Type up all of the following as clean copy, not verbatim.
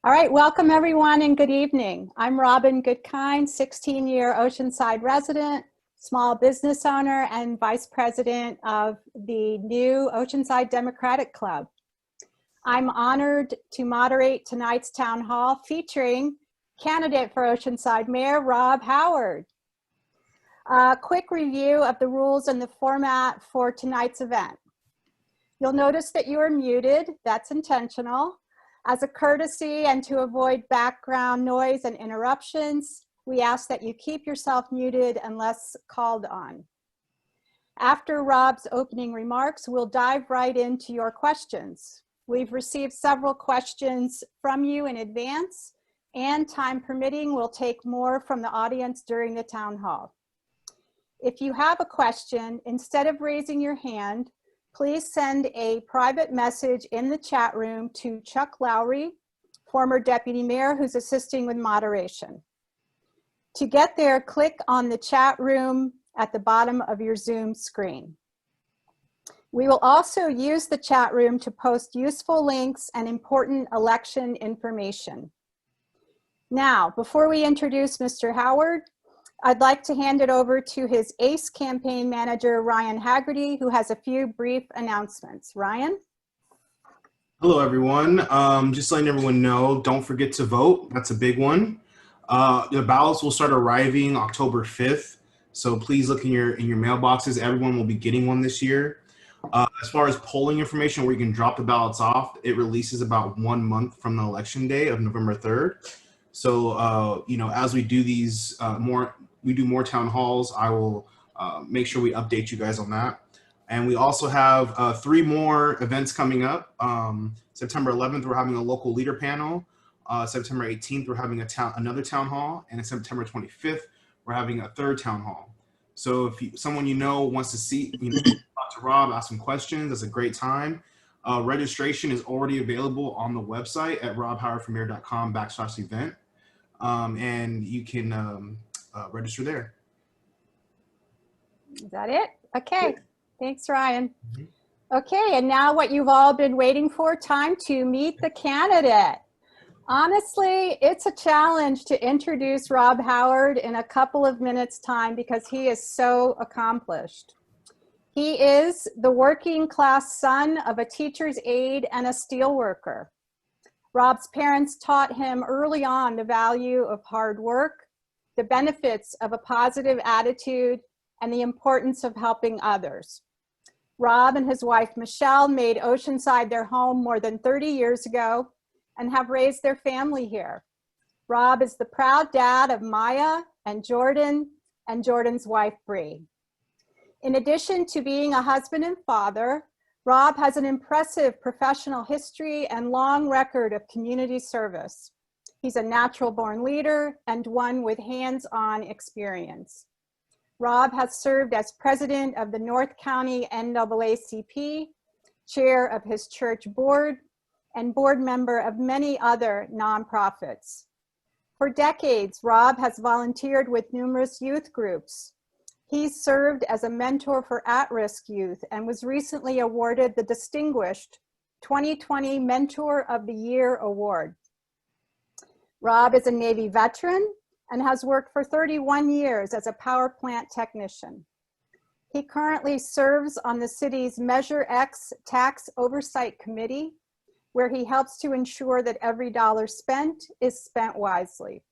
All right, welcome everyone and good evening. I'm Robyn Goodkind, 16-year Oceanside resident, small business owner, and vice president of the new Oceanside Democratic Club. I'm honored to moderate tonight's town hall featuring candidate for Oceanside Mayor, Rob Howard. A quick review of the rules and the format for tonight's event. You'll notice that you are muted, that's intentional. As a courtesy and to avoid background noise and interruptions, we ask that you keep yourself muted unless called on. After Rob's opening remarks, we'll dive right into your questions. We've received several questions from you in advance, and time permitting, we'll take more from the audience during the town hall. If you have a question, instead of raising your hand, please send a private message in the chat room to Chuck Lowry, former deputy mayor who's assisting with moderation. To get there, click on the chat room at the bottom of your Zoom screen. We will also use the chat room to post useful links and important election information. Now, before we introduce Mr. Howard, I'd like to hand it over to his ACE campaign manager, Ryan Haggerty, who has a few brief announcements. Ryan? Hello, everyone. Just letting everyone know, don't forget to vote. That's a big one. The ballots will start arriving October 5th. So please look in your mailboxes. Everyone will be getting one this year. As far as polling information where you can drop the ballots off, it releases about 1 month from the election day of November 3rd. So, as we do these we do more town halls, I will make sure we update you guys on that. And we also have 3 more events coming up. September 11th, we're having a local leader panel. September 18th, we're having another town hall. And September 25th, we're having a 3rd town hall. So if someone wants to see, talk to Rob, ask some questions, it's a great time. Registration is already available on the website at robhowardformayor.com/event. And you can register there. Is that it? Okay, thanks, Ryan. Okay, and now what you've all been waiting for, time to meet the candidate. Honestly, it's a challenge to introduce Rob Howard in a couple of minutes' time because he is so accomplished. He is the working class son of a teacher's aide and a steelworker. Rob's parents taught him early on the value of hard work, the benefits of a positive attitude, and the importance of helping others. Rob and his wife, Michelle, made Oceanside their home more than 30 years ago and have raised their family here. Rob is the proud dad of Maya and Jordan's wife, Bree. In addition to being a husband and father, Rob has an impressive professional history and long record of community service. He's a natural-born leader and one with hands-on experience. Rob has served as president of the North County NAACP, chair of his church board, and board member of many other nonprofits. For decades, Rob has volunteered with numerous youth groups. He's served as a mentor for at-risk youth and was recently awarded the distinguished 2020 Mentor of the Year Award. Rob is a Navy veteran and has worked for 31 years as a power plant technician. He currently serves on the city's Measure X Tax Oversight Committee, where he helps to ensure that every dollar spent is spent wisely.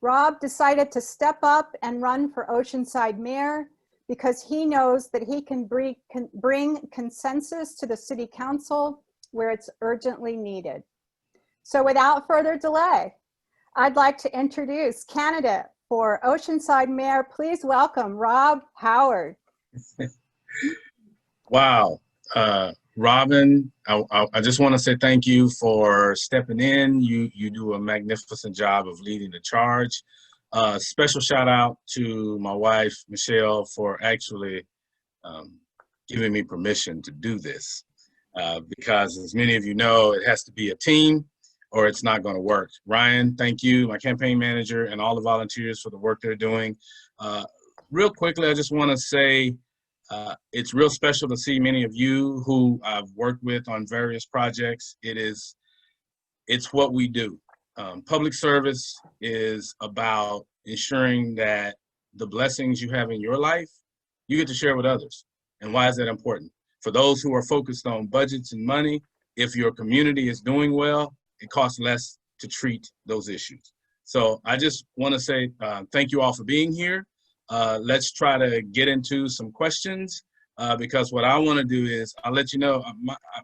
Rob decided to step up and run for Oceanside Mayor because he knows that he can bring consensus to the City Council where it's urgently needed. So without further delay, I'd like to introduce candidate for Oceanside Mayor. Please welcome Rob Howard. Wow. Robyn, I just want to say thank you for stepping in. You do a magnificent job of leading the charge. Special shout out to my wife, Michelle, for actually giving me permission to do this. Because as many of you know, it has to be a team or it's not going to work. Ryan, thank you, my campaign manager, and all the volunteers for the work they're doing. Real quickly, I just want to say it's real special to see many of you who I've worked with on various projects. It's what we do. Public service is about ensuring that the blessings you have in your life, you get to share with others. And why is that important? For those who are focused on budgets and money, if your community is doing well, it costs less to treat those issues. So I just want to say thank you all for being here. Let's try to get into some questions because what I want to do is I'll let you know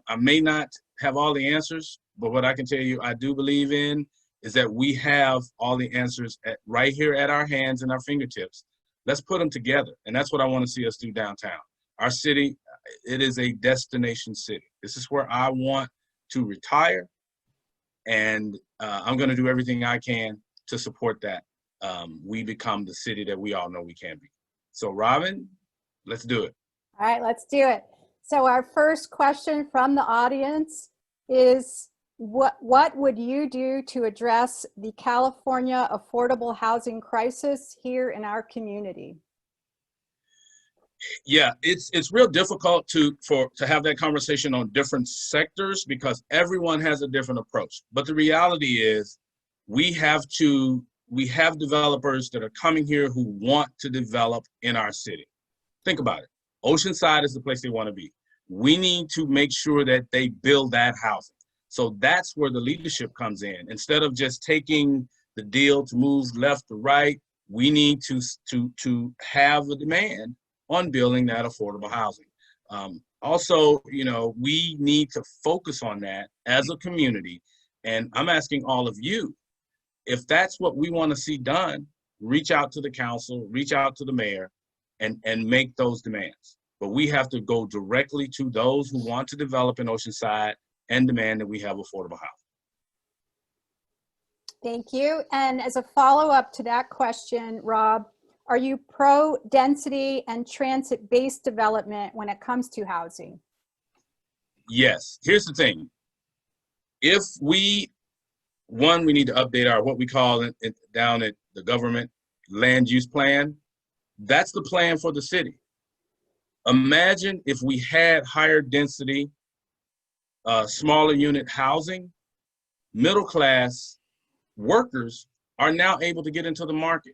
I may not have all the answers, but what I can tell you I do believe in is that we have all the answers right here at our hands and our fingertips. Let's put them together. And that's what I want to see us do downtown. Our city, it is a destination city. This is where I want to retire. And I'm going to do everything I can to support that. We become the city that we all know we can be. So Robyn, let's do it. All right, let's do it. So our first question from the audience is, what would you do to address the California affordable housing crisis here in our community? Yeah, it's real difficult to have that conversation on different sectors because everyone has a different approach. But the reality is we have developers that are coming here who want to develop in our city. Think about it. Oceanside is the place they want to be. We need to make sure that they build that housing. So that's where the leadership comes in. Instead of just taking the deal to move left or right, we need to have a demand on building that affordable housing. Also, you know, we need to focus on that as a community. And I'm asking all of you, if that's what we want to see done, reach out to the council, reach out to the mayor, and make those demands. But we have to go directly to those who want to develop in Oceanside and demand that we have affordable housing. Thank you. And as a follow-up to that question, Rob, are you pro-density and transit-based development when it comes to housing? Yes. Here's the thing. If we need to update our, what we call it down at the government land use plan. That's the plan for the city. Imagine if we had higher density, smaller unit housing, middle class workers are now able to get into the market.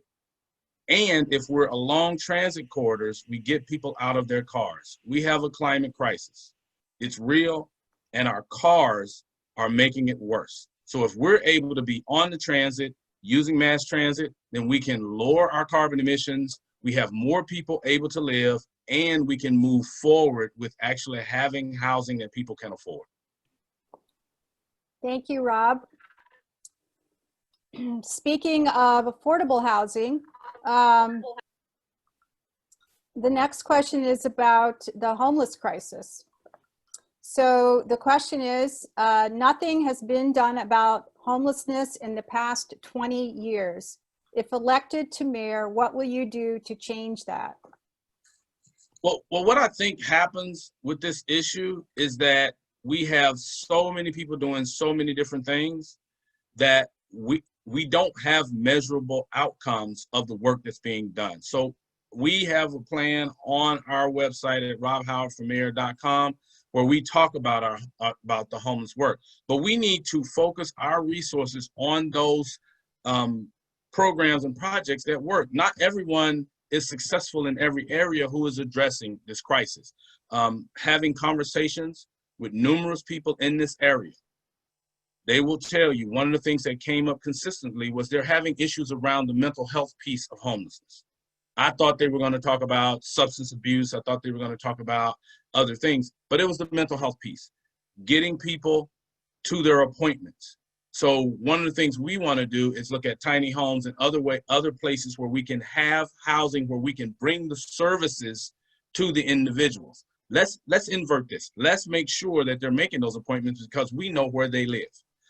And if we're along transit corridors, we get people out of their cars. We have a climate crisis. It's real, and our cars are making it worse. So if we're able to be on the transit, using mass transit, then we can lower our carbon emissions. We have more people able to live, and we can move forward with actually having housing that people can afford. Thank you, Rob. Speaking of affordable housing, the next question is about the homeless crisis. So the question is, nothing has been done about homelessness in the past 20 years. If elected to mayor, what will you do to change that? Well, what I think happens with this issue is that we have so many people doing so many different things that we don't have measurable outcomes of the work that's being done. So we have a plan on our website at robhowardformayor.com where we talk about about the homeless work. But we need to focus our resources on those programs and projects that work. Not everyone is successful in every area who is addressing this crisis. Having conversations with numerous people in this area, they will tell you one of the things that came up consistently was they're having issues around the mental health piece of homelessness. I thought they were going to talk about substance abuse. I thought they were going to talk about other things, but it was the mental health piece, getting people to their appointments. So one of the things we want to do is look at tiny homes and other places where we can have housing, where we can bring the services to the individuals. Let's invert this. Let's make sure that they're making those appointments because we know where they live.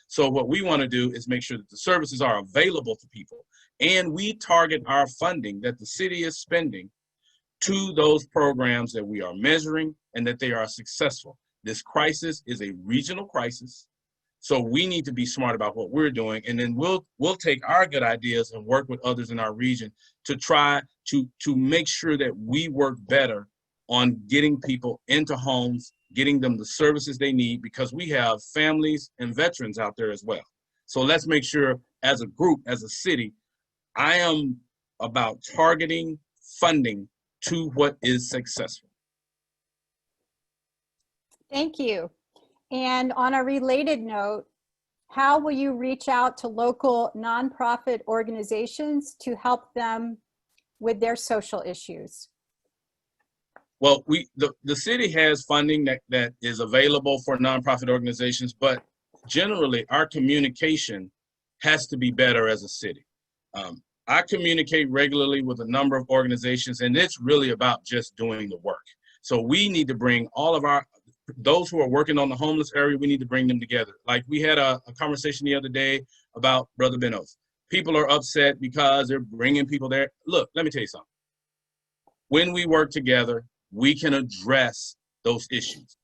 So what we want to do is make sure that the services are available to people, and we target our funding that the city is spending to those programs that we are measuring and that they are successful. This crisis is a regional crisis, so we need to be smart about what we're doing, and then we'll take our good ideas and work with others in our region to try to make sure that we work better on getting people into homes, getting them the services they need, because we have families and veterans out there as well. So let's make sure as a group, as a city, I am about targeting funding to what is successful. Thank you. And on a related note, how will you reach out to local nonprofit organizations to help them with their social issues? Well, the city has funding that is available for nonprofit organizations, but generally our communication has to be better as a city. I communicate regularly with a number of organizations, and it's really about just doing the work. So we need to bring all of those who are working on the homeless area, we need to bring them together. Like we had a conversation the other day about Brother Bennos. People are upset because they're bringing people there. Look, let me tell you something. When we work together, we can address those issues.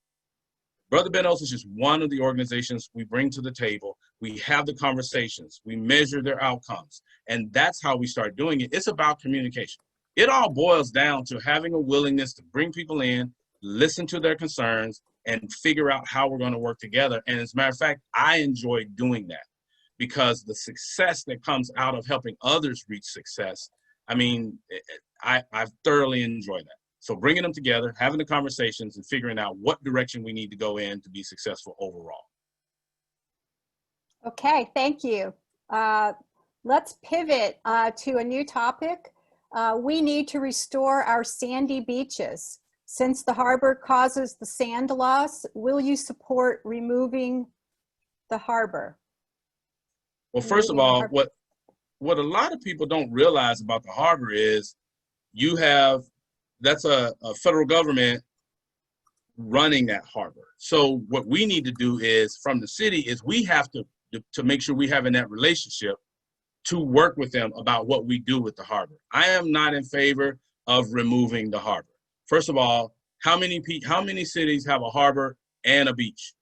Brother Bennos is just one of the organizations we bring to the table. We have the conversations, we measure their outcomes, and that's how we start doing it. It's about communication. It all boils down to having a willingness to bring people in, listen to their concerns, and figure out how we're going to work together. And as a matter of fact, I enjoy doing that because the success that comes out of helping others reach success, I mean, I've thoroughly enjoyed that. So bringing them together, having the conversations, and figuring out what direction we need to go in to be successful overall. Okay, thank you. Let's pivot to a new topic. We need to restore our sandy beaches. Since the harbor causes the sand loss, will you support removing the harbor? Well, first of all, what a lot of people don't realize about the harbor is that's a federal government running that harbor. So what we need to do is, from the city, is we have to make sure we have in that relationship to work with them about what we do with the harbor. I am not in favor of removing the harbor. First of all, how many cities have a harbor and a beach?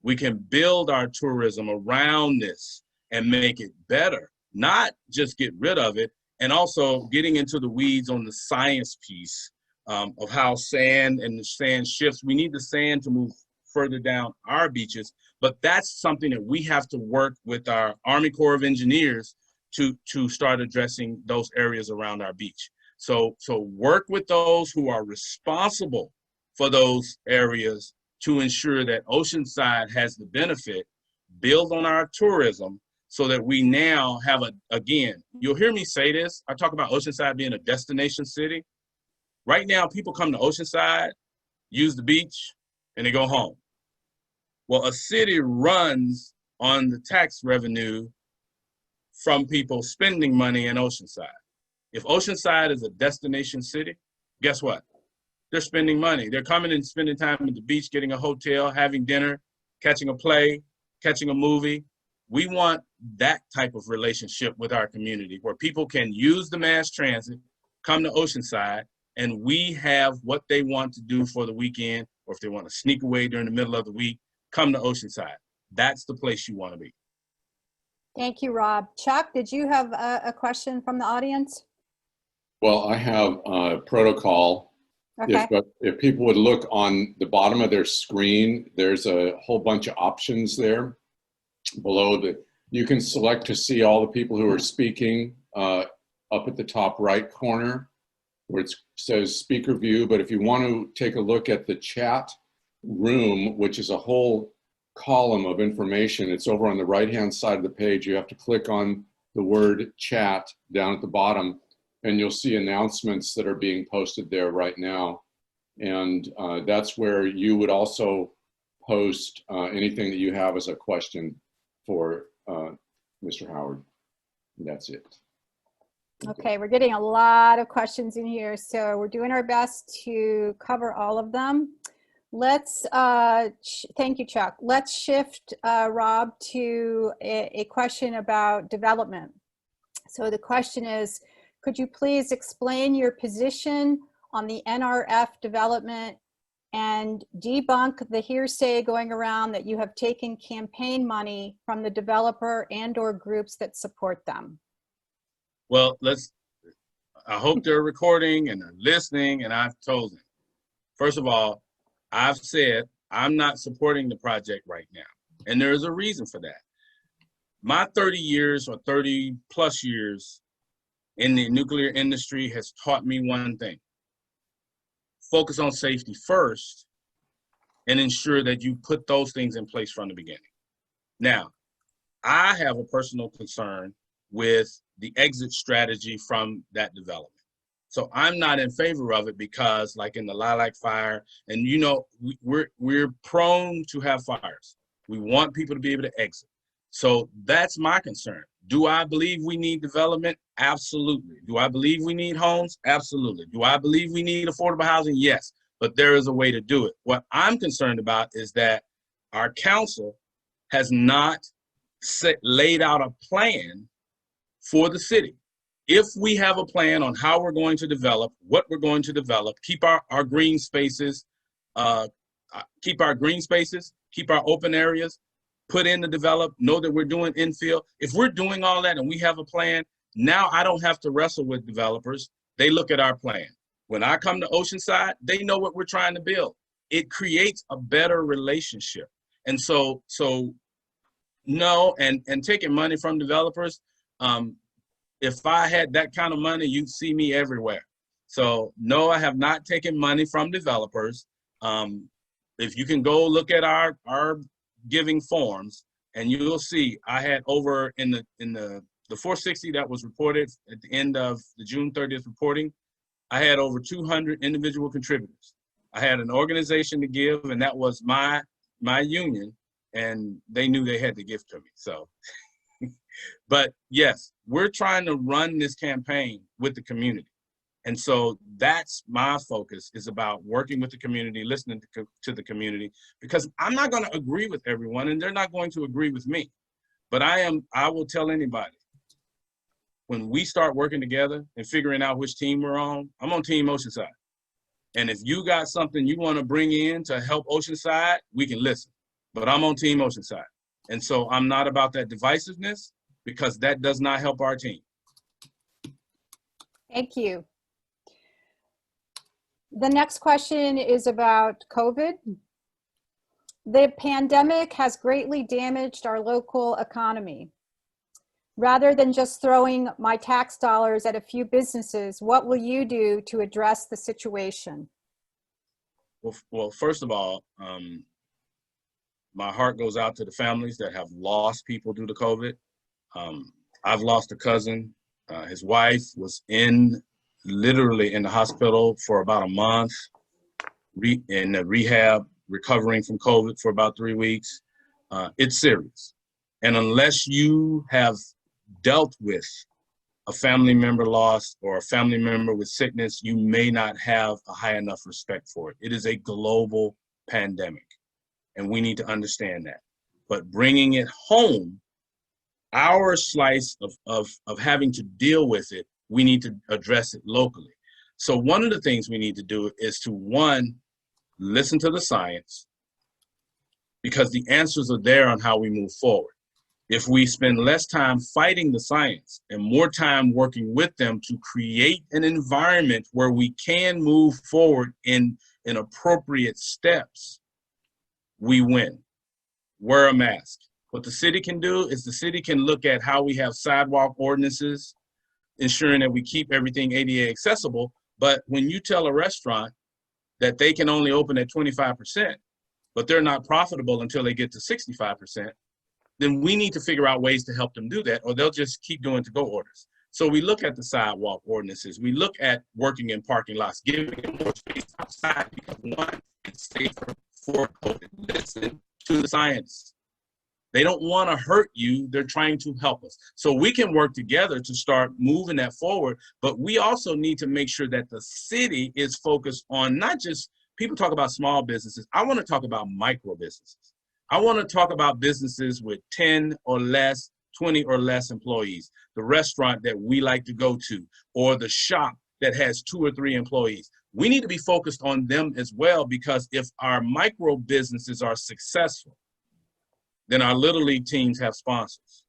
We can build our tourism around this and make it better, not just get rid of it. And also getting into the weeds on the science piece of how sand and the sand shifts. We need the sand to move further down our beaches, but that's something that we have to work with our Army Corps of Engineers to start addressing those areas around our beach. So work with those who are responsible for those areas to ensure that Oceanside has the benefit, build on our tourism, so that we now have again, you'll hear me say this, I talk about Oceanside being a destination city. Right now, people come to Oceanside, use the beach, and they go home. Well, a city runs on the tax revenue from people spending money in Oceanside. If Oceanside is a destination city, guess what? They're spending money. They're coming and spending time at the beach, getting a hotel, having dinner, catching a play, catching a movie. We want that type of relationship with our community where people can use the mass transit, come to Oceanside, and we have what they want to do for the weekend, or if they want to sneak away during the middle of the week, come to Oceanside. That's the place you want to be. Thank you, Rob. Chuck, did you have a question from the audience? Well, I have a protocol. Okay. If people would look on the bottom of their screen, there's a whole bunch of options there below that you can select to see all the people who are speaking up at the top right corner where it says speaker view. But if you want to take a look at the chat room, which is a whole column of information, it's over on the right hand side of the page. You have to click on the word chat down at the bottom, and you'll see announcements that are being posted there right now. And that's where you would also post anything that you have as a question for Mr. Howard. And that's it. Okay, we're getting a lot of questions in here, so we're doing our best to cover all of them. Let's, thank you, Chuck. Let's shift, Rob, to a question about development. So the question is, could you please explain your position on the NRF development and debunk the hearsay going around that you have taken campaign money from the developer and/or groups that support them? Well, I hope they're recording and they're listening, and I've told them. First of all, I've said I'm not supporting the project right now, and there is a reason for that. My 30 years or 30 plus years in the nuclear industry has taught me one thing: focus on safety first and ensure that you put those things in place from the beginning. Now, I have a personal concern with the exit strategy from that development. So I'm not in favor of it because, like in the Lilac fire, and you know, we're prone to have fires. We want people to be able to exit. So that's my concern. Do I believe we need development? Absolutely. Do I believe we need homes? Absolutely. Do I believe we need affordable housing? Yes, but there is a way to do it. What I'm concerned about is that our council has not laid out a plan for the city. If we have a plan on how we're going to develop, what we're going to develop, keep our green spaces, keep our open areas, put in the develop, know that we're doing infill. If we're doing all that and we have a plan, now I don't have to wrestle with developers. They look at our plan. When I come to Oceanside, they know what we're trying to build. It creates a better relationship. And so no, and taking money from developers, if I had that kind of money, you'd see me everywhere. So no, I have not taken money from developers. If you can go look at our giving forms, and you'll see I had over in the 460 that was reported at the end of the June 30th reporting, I had over 200 individual contributors. I had an organization to give, and that was my union, and they knew they had to give to me. So, but yes, we're trying to run this campaign with the community. And so that's my focus, is about working with the community, listening to the community, because I'm not going to agree with everyone and they're not going to agree with me. But I will tell anybody, when we start working together and figuring out which team we're on, I'm on Team Oceanside. And if you got something you want to bring in to help Oceanside, we can listen. But I'm on Team Oceanside. And so I'm not about that divisiveness, because that does not help our team. Thank you. The next question is about COVID. The pandemic has greatly damaged our local economy. Rather than just throwing my tax dollars at a few businesses, what will you do to address the situation? Well, first of all, my heart goes out to the families that have lost people due to COVID. I've lost a cousin. His wife was literally in the hospital for about a month, in the rehab, recovering from COVID for about 3 weeks. It's serious. And unless you have dealt with a family member lost or a family member with sickness, you may not have a high enough respect for it. It is a global pandemic, and we need to understand that. But bringing it home, our slice of having to deal with it, we need to address it locally. So one of the things we need to do is to, one, listen to the science, because the answers are there on how we move forward. If we spend less time fighting the science and more time working with them to create an environment where we can move forward in appropriate steps, we win. Wear a mask. What the city can do is the city can look at how we have sidewalk ordinances, ensuring that we keep everything ADA accessible. But when you tell a restaurant that they can only open at 25%, but they're not profitable until they get to 65%, then we need to figure out ways to help them do that, or they'll just keep doing to-go orders. So we look at the sidewalk ordinances. We look at working in parking lots, giving them more space outside, because one, it's safer for COVID. Listen to the science. They don't want to hurt you. They're trying to help us. So we can work together to start moving that forward, but we also need to make sure that the city is focused on not just, people talk about small businesses. I want to talk about micro businesses. I want to talk about businesses with 10 or less, 20 or less employees, the restaurant that we like to go to, or the shop that has 2 or 3 employees. We need to be focused on them as well, because if our micro businesses are successful, then our Little League teams have sponsors.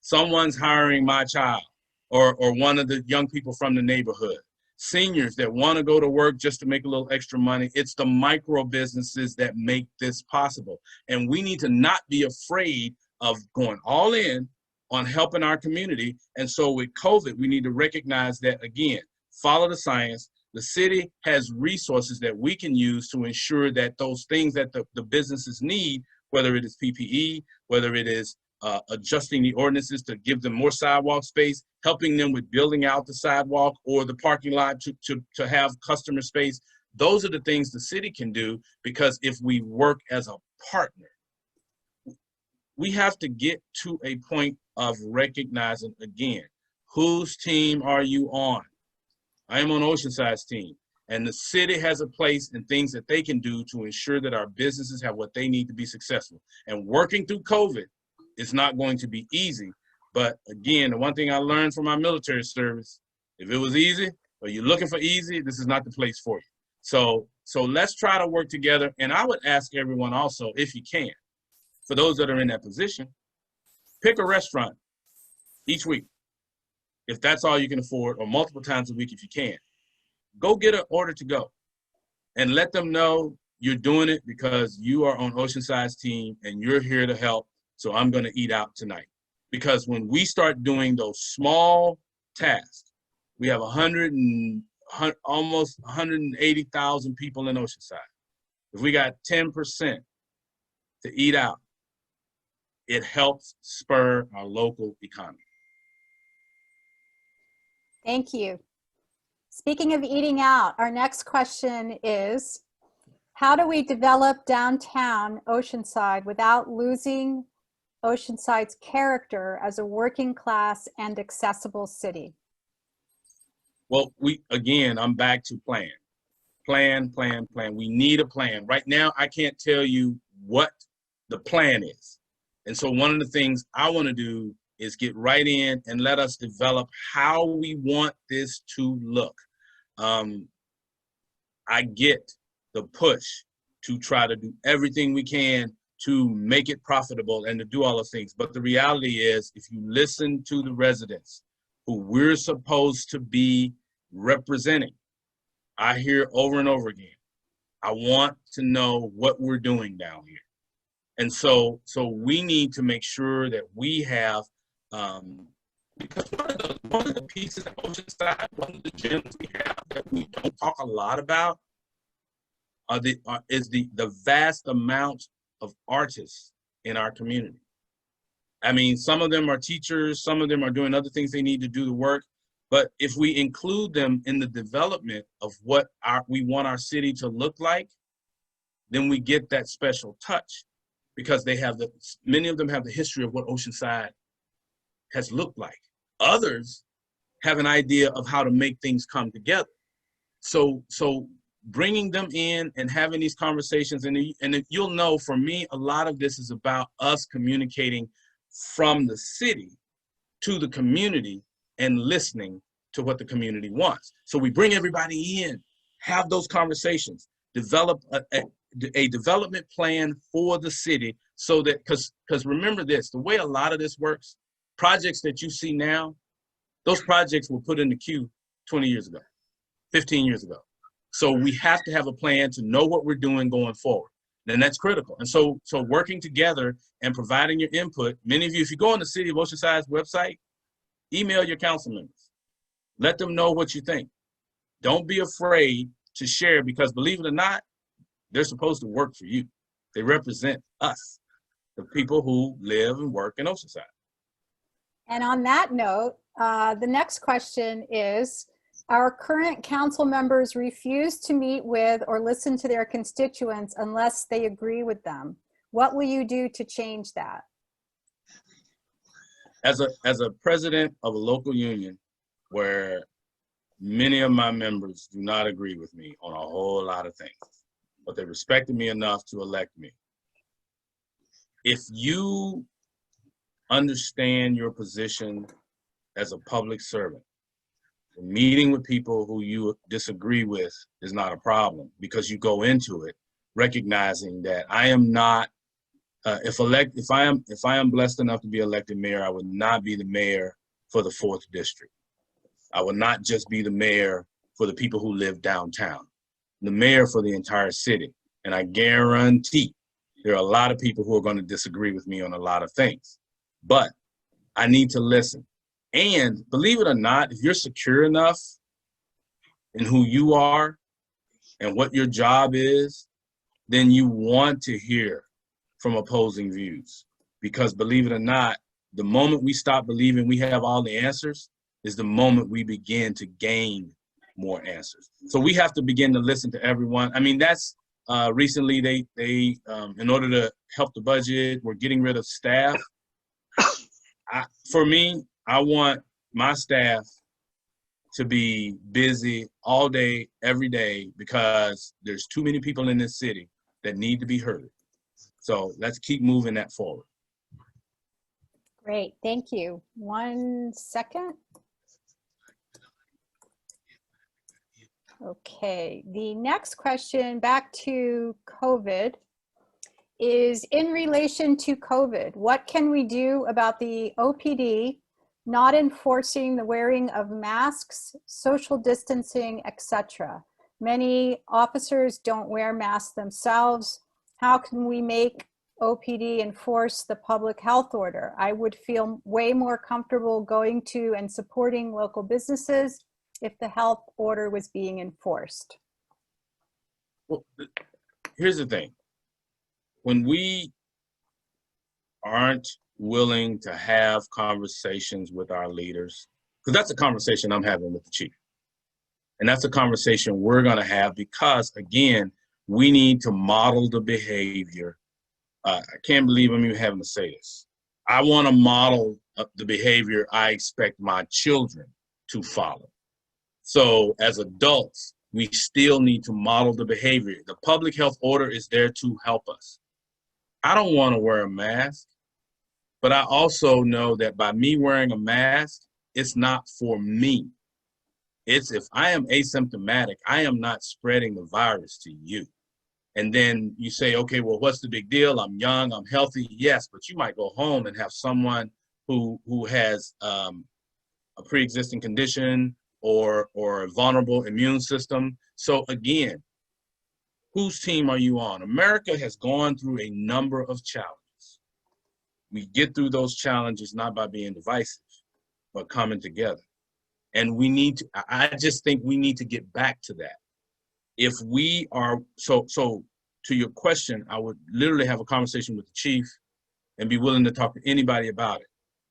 Someone's hiring my child, or one of the young people from the neighborhood. Seniors that want to go to work just to make a little extra money. It's the micro businesses that make this possible. And we need to not be afraid of going all in on helping our community. And so with COVID, we need to recognize that, again, follow the science. The city has resources that we can use to ensure that those things that the businesses need, whether it is PPE, whether it is adjusting the ordinances to give them more sidewalk space, helping them with building out the sidewalk or the parking lot to have customer space. Those are the things the city can do, because if we work as a partner, we have to get to a point of recognizing, again, whose team are you on? I am on Oceanside's team, and the city has a place and things that they can do to ensure that our businesses have what they need to be successful. And working through COVID is not going to be easy. But again, the one thing I learned from my military service, if it was easy or you're looking for easy, this is not the place for you. So let's try to work together. And I would ask everyone also, if you can, for those that are in that position, pick a restaurant each week, if that's all you can afford, or multiple times a week if you can. Go get an order to go and let them know you're doing it because you are on Oceanside's team and you're here to help. So I'm going to eat out tonight. Because when we start doing those small tasks, we have almost 180,000 people in Oceanside. If we got 10% to eat out, it helps spur our local economy. Thank you. Speaking of eating out, our next question is, how do we develop downtown Oceanside without losing Oceanside's character as a working class and accessible city? Well, I'm back to plan. Plan. We need a plan. Right now, I can't tell you what the plan is. And so one of the things I want to do is get right in and let us develop how we want this to look. I get the push to try to do everything we can to make it profitable and to do all those things. But the reality is, if you listen to the residents who we're supposed to be representing, I hear over and over again, I want to know what we're doing down here. And so we need to make sure that we have, because one of the pieces of Oceanside, one of the gems we have that we don't talk a lot about is the vast amount of artists in our community. I mean, some of them are teachers, some of them are doing other things they need to do the work. But if we include them in the development of what we want our city to look like, then we get that special touch, because many of them have the history of what Oceanside has looked like. Others have an idea of how to make things come together. So bringing them in and having these conversations, and you'll know, for me, a lot of this is about us communicating from the city to the community and listening to what the community wants. So we bring everybody in, have those conversations, develop a development plan for the city, so that, because remember this, the way a lot of this works, projects that you see now, those projects were put in the queue 20 years ago, 15 years ago. So we have to have a plan to know what we're doing going forward. And that's critical. And so working together and providing your input, many of you, if you go on the City of Oceanside's website, email your council members. Let them know what you think. Don't be afraid to share, because believe it or not, they're supposed to work for you. They represent us, the people who live and work in Oceanside. And on that note, the next question is, our current council members refuse to meet with or listen to their constituents unless they agree with them. What will you do to change that? As a president of a local union where many of my members do not agree with me on a whole lot of things, but they respected me enough to elect me. If you understand your position as a public servant, meeting with people who you disagree with is not a problem, because you go into it recognizing that I am not, if I am blessed enough to be elected mayor, I would not be the mayor for the 4th district. I would not just be the mayor for the people who live downtown, the mayor for the entire city. And I guarantee there are a lot of people who are going to disagree with me on a lot of things. But I need to listen. And believe it or not, if you're secure enough in who you are and what your job is, then you want to hear from opposing views. Because believe it or not, the moment we stop believing we have all the answers is the moment we begin to gain more answers. So we have to begin to listen to everyone. I mean, that's recently they in order to help the budget, we're getting rid of staff. For me, I want my staff to be busy all day, every day, because there's too many people in this city that need to be heard. So let's keep moving that forward. Great, thank you. 1 second. Okay, the next question, back to COVID, is in relation to COVID. What can we do about the OPD not enforcing the wearing of masks, social distancing, etc.? Many officers don't wear masks themselves. How can we make OPD enforce the public health order? I would feel way more comfortable going to and supporting local businesses if the health order was being enforced. Well, here's the thing. When we aren't willing to have conversations with our leaders, because that's a conversation I'm having with the chief. And that's a conversation we're going to have because, again, we need to model the behavior. I can't believe I'm even having to say this. I want to model the behavior I expect my children to follow. So as adults, we still need to model the behavior. The public health order is there to help us. I don't want to wear a mask, but I also know that by me wearing a mask, it's not for me. It's if I am asymptomatic, I am not spreading the virus to you. And then you say, okay, well, what's the big deal? I'm young, I'm healthy. Yes, but you might go home and have someone who has a pre-existing condition or a vulnerable immune system. So again, whose team are you on? America has gone through a number of challenges. We get through those challenges not by being divisive, but coming together. And we need to, I just think we need to get back to that. If we are, so to your question, I would literally have a conversation with the chief and be willing to talk to anybody about it.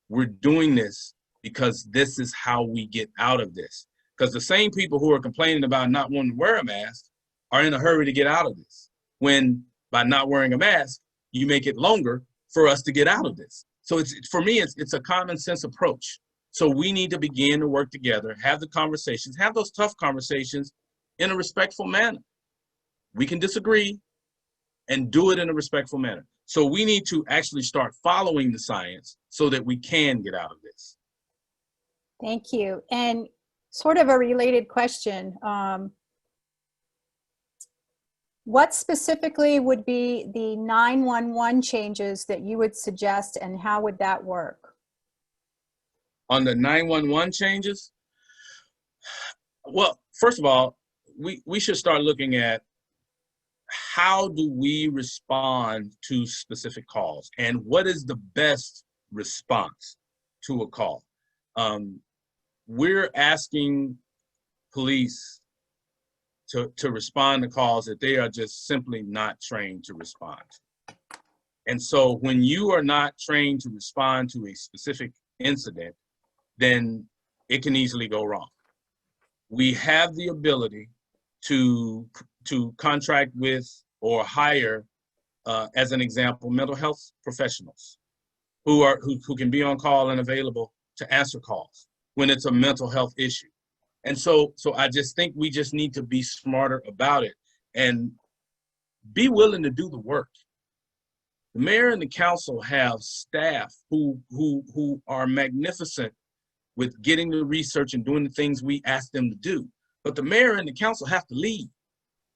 We're doing this because this is how we get out of this. Because the same people who are complaining about not wanting to wear a mask are in a hurry to get out of this. When by not wearing a mask, you make it longer for us to get out of this. So for me, it's a common sense approach. So we need to begin to work together, have the conversations, have those tough conversations in a respectful manner. We can disagree and do it in a respectful manner. So we need to actually start following the science so that we can get out of this. Thank you. And sort of a related question. What specifically would be the 911 changes that you would suggest, and how would that work? On the 911 changes, well, first of all, we should start looking at how do we respond to specific calls and what is the best response to a call. We're asking police to respond to calls that they are just simply not trained to respond to. And so when you are not trained to respond to a specific incident, then it can easily go wrong. We have the ability to contract with or hire, as an example, mental health professionals who can be on call and available to answer calls when it's a mental health issue. And so I just think we just need to be smarter about it and be willing to do the work. The mayor and the council have staff who are magnificent with getting the research and doing the things we ask them to do. But the mayor and the council have to lead.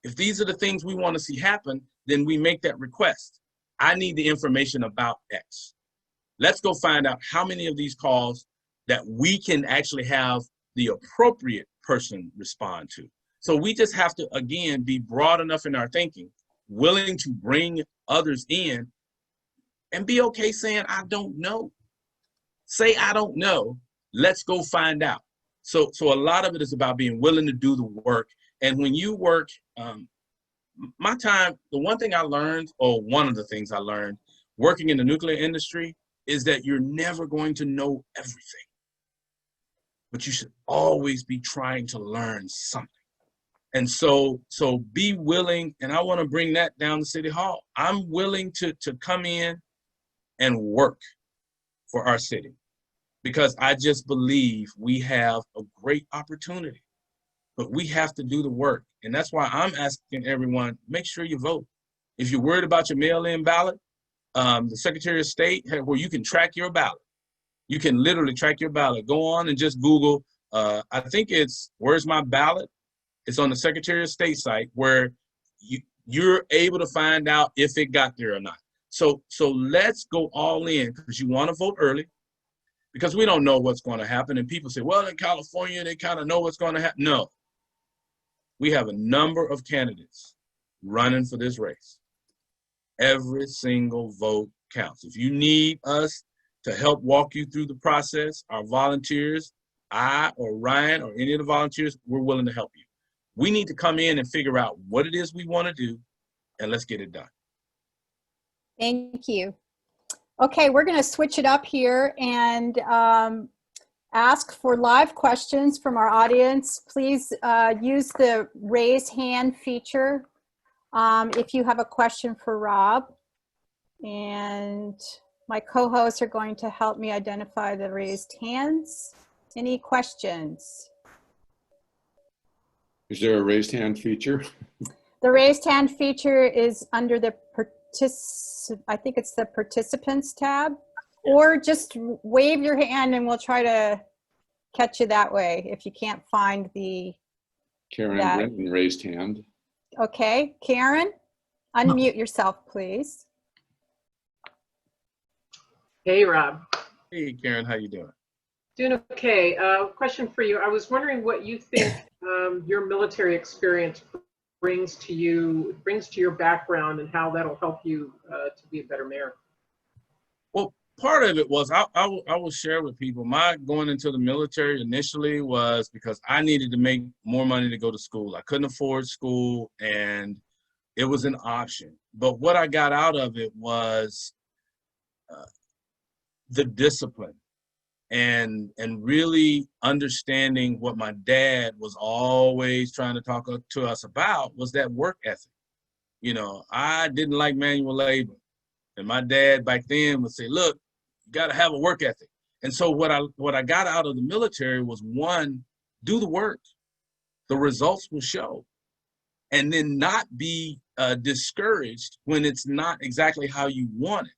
If these are the things we want to see happen, then we make that request. I need the information about X. Let's go find out how many of these calls that we can actually have the appropriate person respond to. So we just have to, again, be broad enough in our thinking, willing to bring others in, and be okay saying, I don't know. Say, I don't know. Let's go find out. So a lot of it is about being willing to do the work. And when you work, my time, the one thing I learned, or one of the things I learned working in the nuclear industry, is that you're never going to know everything. But you should always be trying to learn something. And so be willing, and I want to bring that down to City Hall. I'm willing to come in and work for our city, because I just believe we have a great opportunity, but we have to do the work. And that's why I'm asking everyone, make sure you vote. If you're worried about your mail-in ballot, the Secretary of State, where you can track your ballot. You can literally track your ballot. Go on and just Google, I think it's, where's my ballot? It's on the Secretary of State site where you're able to find out if it got there or not. So let's go all in, because you want to vote early, because we don't know what's going to happen. And people say, well, in California, they kind of know what's going to happen. No, we have a number of candidates running for this race. Every single vote counts. If you need us to help walk you through the process, our volunteers, I or Ryan or any of the volunteers, we're willing to help you. We need to come in and figure out what it is we want to do, and let's get it done. Thank you. Okay, we're going to switch it up here and ask for live questions from our audience. Please use the raise hand feature if you have a question for Rob. And my co-hosts are going to help me identify the raised hands. Any questions? Is there a raised hand feature? The raised hand feature is under the I think it's the participants tab, or just wave your hand and we'll try to catch you that way if you can't find the Karen Brenton raised hand. Okay, Karen, unmute yourself, please. Hey, Rob. Hey, Karen, how you doing? Doing okay. Question for you. I was wondering what you think your military experience brings to your background, and how that'll help you to be a better mayor. Well, part of it was, I will share with people, my going into the military initially was because I needed to make more money to go to school. I couldn't afford school, and it was an option. But what I got out of it was the discipline and really understanding what my dad was always trying to talk to us about, was that work ethic. You know, I didn't like manual labor. And my dad back then would say, look, you got to have a work ethic. And so what I got out of the military was, one, do the work. The results will show. And then not be discouraged when it's not exactly how you want it.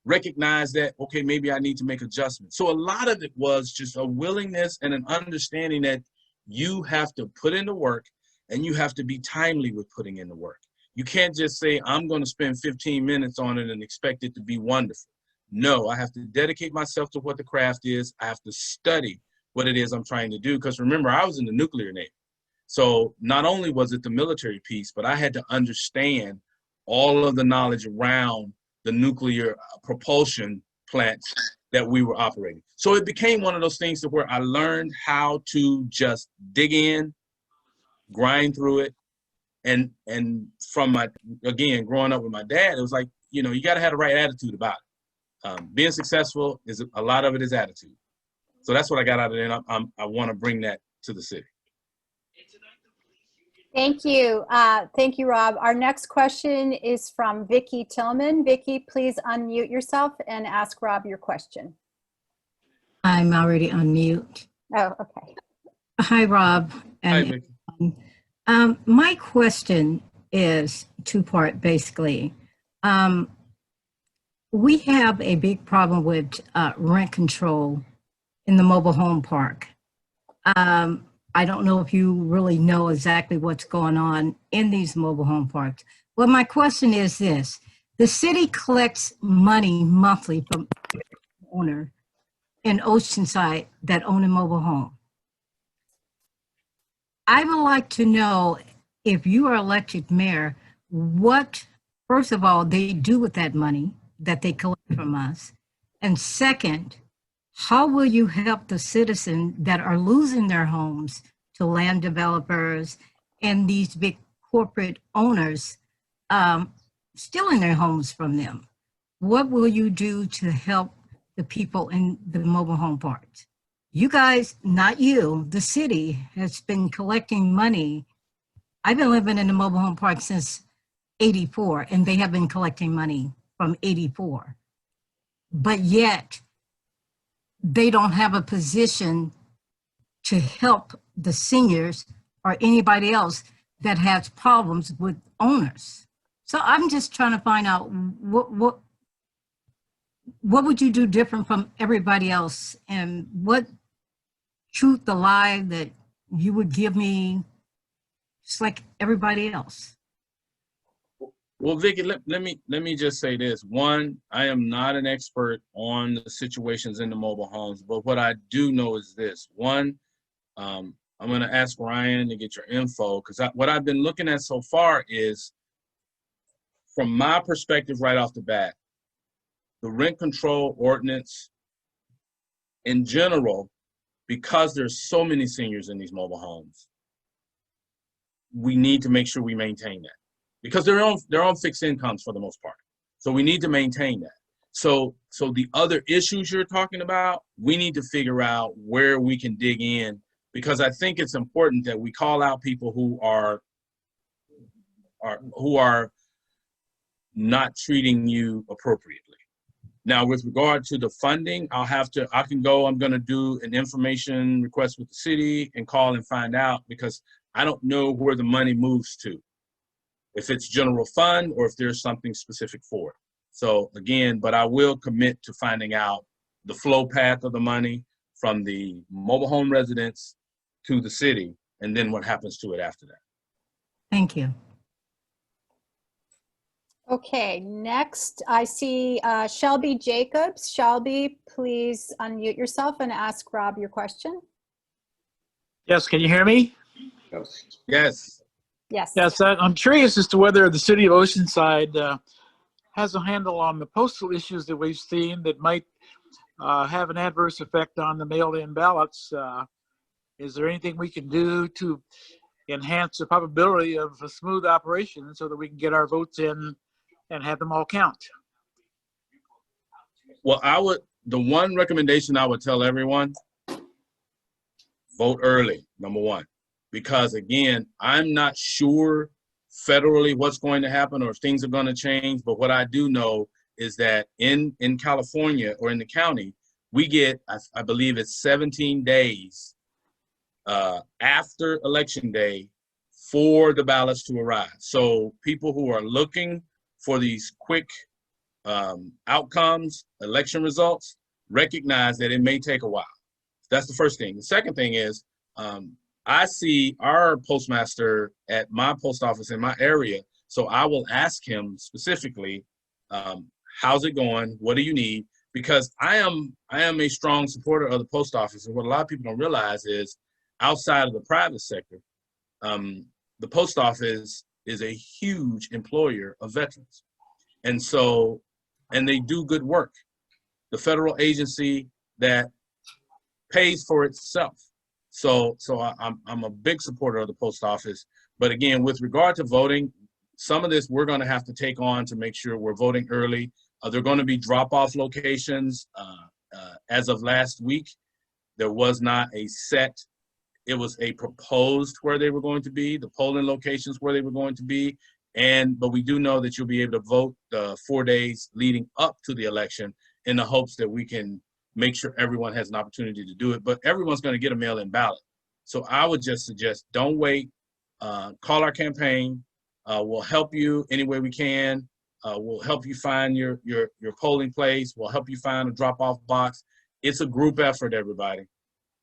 Recognize that, okay, maybe I need to make adjustments. So a lot of it was just a willingness and an understanding that you have to put in the work, and you have to be timely with putting in the work. You can't just say, I'm going to spend 15 minutes on it and expect it to be wonderful. No, I have to dedicate myself to what the craft is. I have to study what it is I'm trying to do. Because remember, I was in the nuclear Navy. So not only was it the military piece, but I had to understand all of the knowledge around the nuclear propulsion plants that we were operating. So it became one of those things to where I learned how to just dig in, grind through it. And from again, growing up with my dad, it was like, you know, you got to have the right attitude about it. Being successful, a lot of it is attitude. So that's what I got out of it. And I want to bring that to the city. Thank you. Thank you, Rob. Our next question is from Vicki Tillman. Vicki, please unmute yourself and ask Rob your question. I'm already on mute. Oh, okay. Hi, Rob. Hi, Vicki. My question is two-part, basically. We have a big problem with rent control in the mobile home park. I don't know if you really know exactly what's going on in these mobile home parks. Well, my question is this. The city collects money monthly from the owner in Oceanside that own a mobile home. I would like to know, if you are elected mayor, what, first of all, they do with that money that they collect from us. And second, how will you help the citizens that are losing their homes to land developers and these big corporate owners stealing their homes from them? What will you do to help the people in the mobile home parks? You guys, not you, the city has been collecting money. I've been living in the mobile home park since 84, and they have been collecting money from 84. But yet, they don't have a position to help the seniors or anybody else that has problems with owners. So I'm just trying to find out what would you do different from everybody else, and what truth, the lie that you would give me, just like everybody else. Well, Vicki, let me just say this. One, I am not an expert on the situations in the mobile homes, but what I do know is this. One, I'm going to ask Ryan to get your info, because what I've been looking at so far is, from my perspective right off the bat, the rent control ordinance in general, because there's so many seniors in these mobile homes, we need to make sure we maintain that, because they're on fixed incomes for the most part. So we need to maintain that. So the other issues you're talking about, we need to figure out where we can dig in, because I think it's important that we call out people who are not treating you appropriately. Now, with regard to the funding, I'm going to do an information request with the city and call and find out, because I don't know where the money moves to, if it's general fund or if there's something specific for it. So again, but I will commit to finding out the flow path of the money from the mobile home residents to the city, and then what happens to it after that. Thank you. Okay, next I see Shelby Jacobs. Shelby, please unmute yourself and ask Rob your question. Yes, can you hear me? Yes. Yes. Yes. Yes, I'm curious as to whether the city of Oceanside has a handle on the postal issues that we've seen that might have an adverse effect on the mail-in ballots. Is there anything we can do to enhance the probability of a smooth operation so that we can get our votes in and have them all count? Well, the one recommendation I would tell everyone, vote early, number one. Because again, I'm not sure federally what's going to happen or if things are going to change, but what I do know is that in California or in the county, we get, I believe it's 17 days after Election Day for the ballots to arrive. So people who are looking for these quick outcomes, election results, recognize that it may take a while. That's the first thing. The second thing is, I see our postmaster at my post office in my area, so I will ask him specifically, how's it going? What do you need? Because I am a strong supporter of the post office, and what a lot of people don't realize is, outside of the private sector, the post office is a huge employer of veterans. And so, and they do good work. The federal agency that pays for itself. So I'm a big supporter of the post office. But again, with regard to voting, some of this we're going to have to take on to make sure we're voting early. There are going to be drop-off locations. As of last week, there was not a set. It was a proposed where they were going to be, the polling locations where they were going to be. But we do know that you'll be able to vote the 4 days leading up to the election, in the hopes that we can make sure everyone has an opportunity to do it. But everyone's going to get a mail-in ballot. So I would just suggest, don't wait. Call our campaign. We'll help you any way we can. We'll help you find your polling place. We'll help you find a drop-off box. It's a group effort, everybody.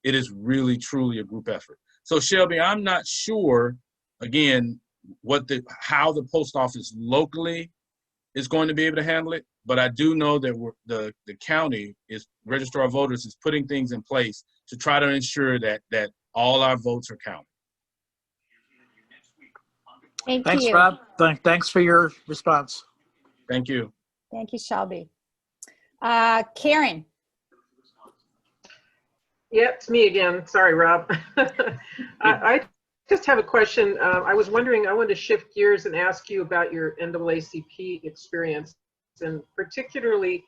It is really, truly a group effort. So Shelby, I'm not sure, again, how the post office locally is going to be able to handle it, but I do know that the county Registrar of Voters is putting things in place to try to ensure that all our votes are counted. Thanks, Rob. Thanks for your response. Thank you. Thank you, Shelby. Karen. Yeah, it's me again. Sorry, Rob. I just have a question. I was wondering, I wanted to shift gears and ask you about your NAACP experience, and particularly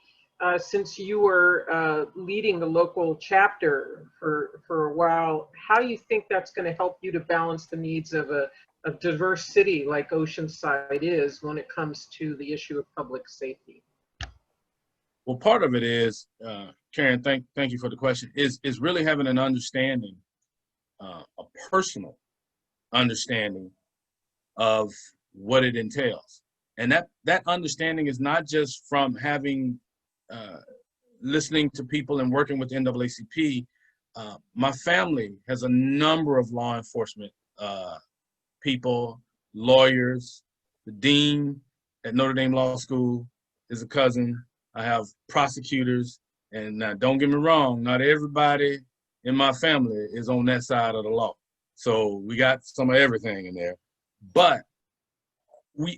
since you were leading the local chapter for a while, how you think that's going to help you to balance the needs of a diverse city like Oceanside is when it comes to the issue of public safety. Well, part of it is, Karen, thank you for the question, is really having an understanding, a personal understanding of what it entails. And that understanding is not just from having, listening to people and working with the NAACP. My family has a number of law enforcement people, lawyers. The dean at Notre Dame Law School is a cousin. I have prosecutors, and don't get me wrong, not everybody in my family is on that side of the law. So we got some of everything in there. But we're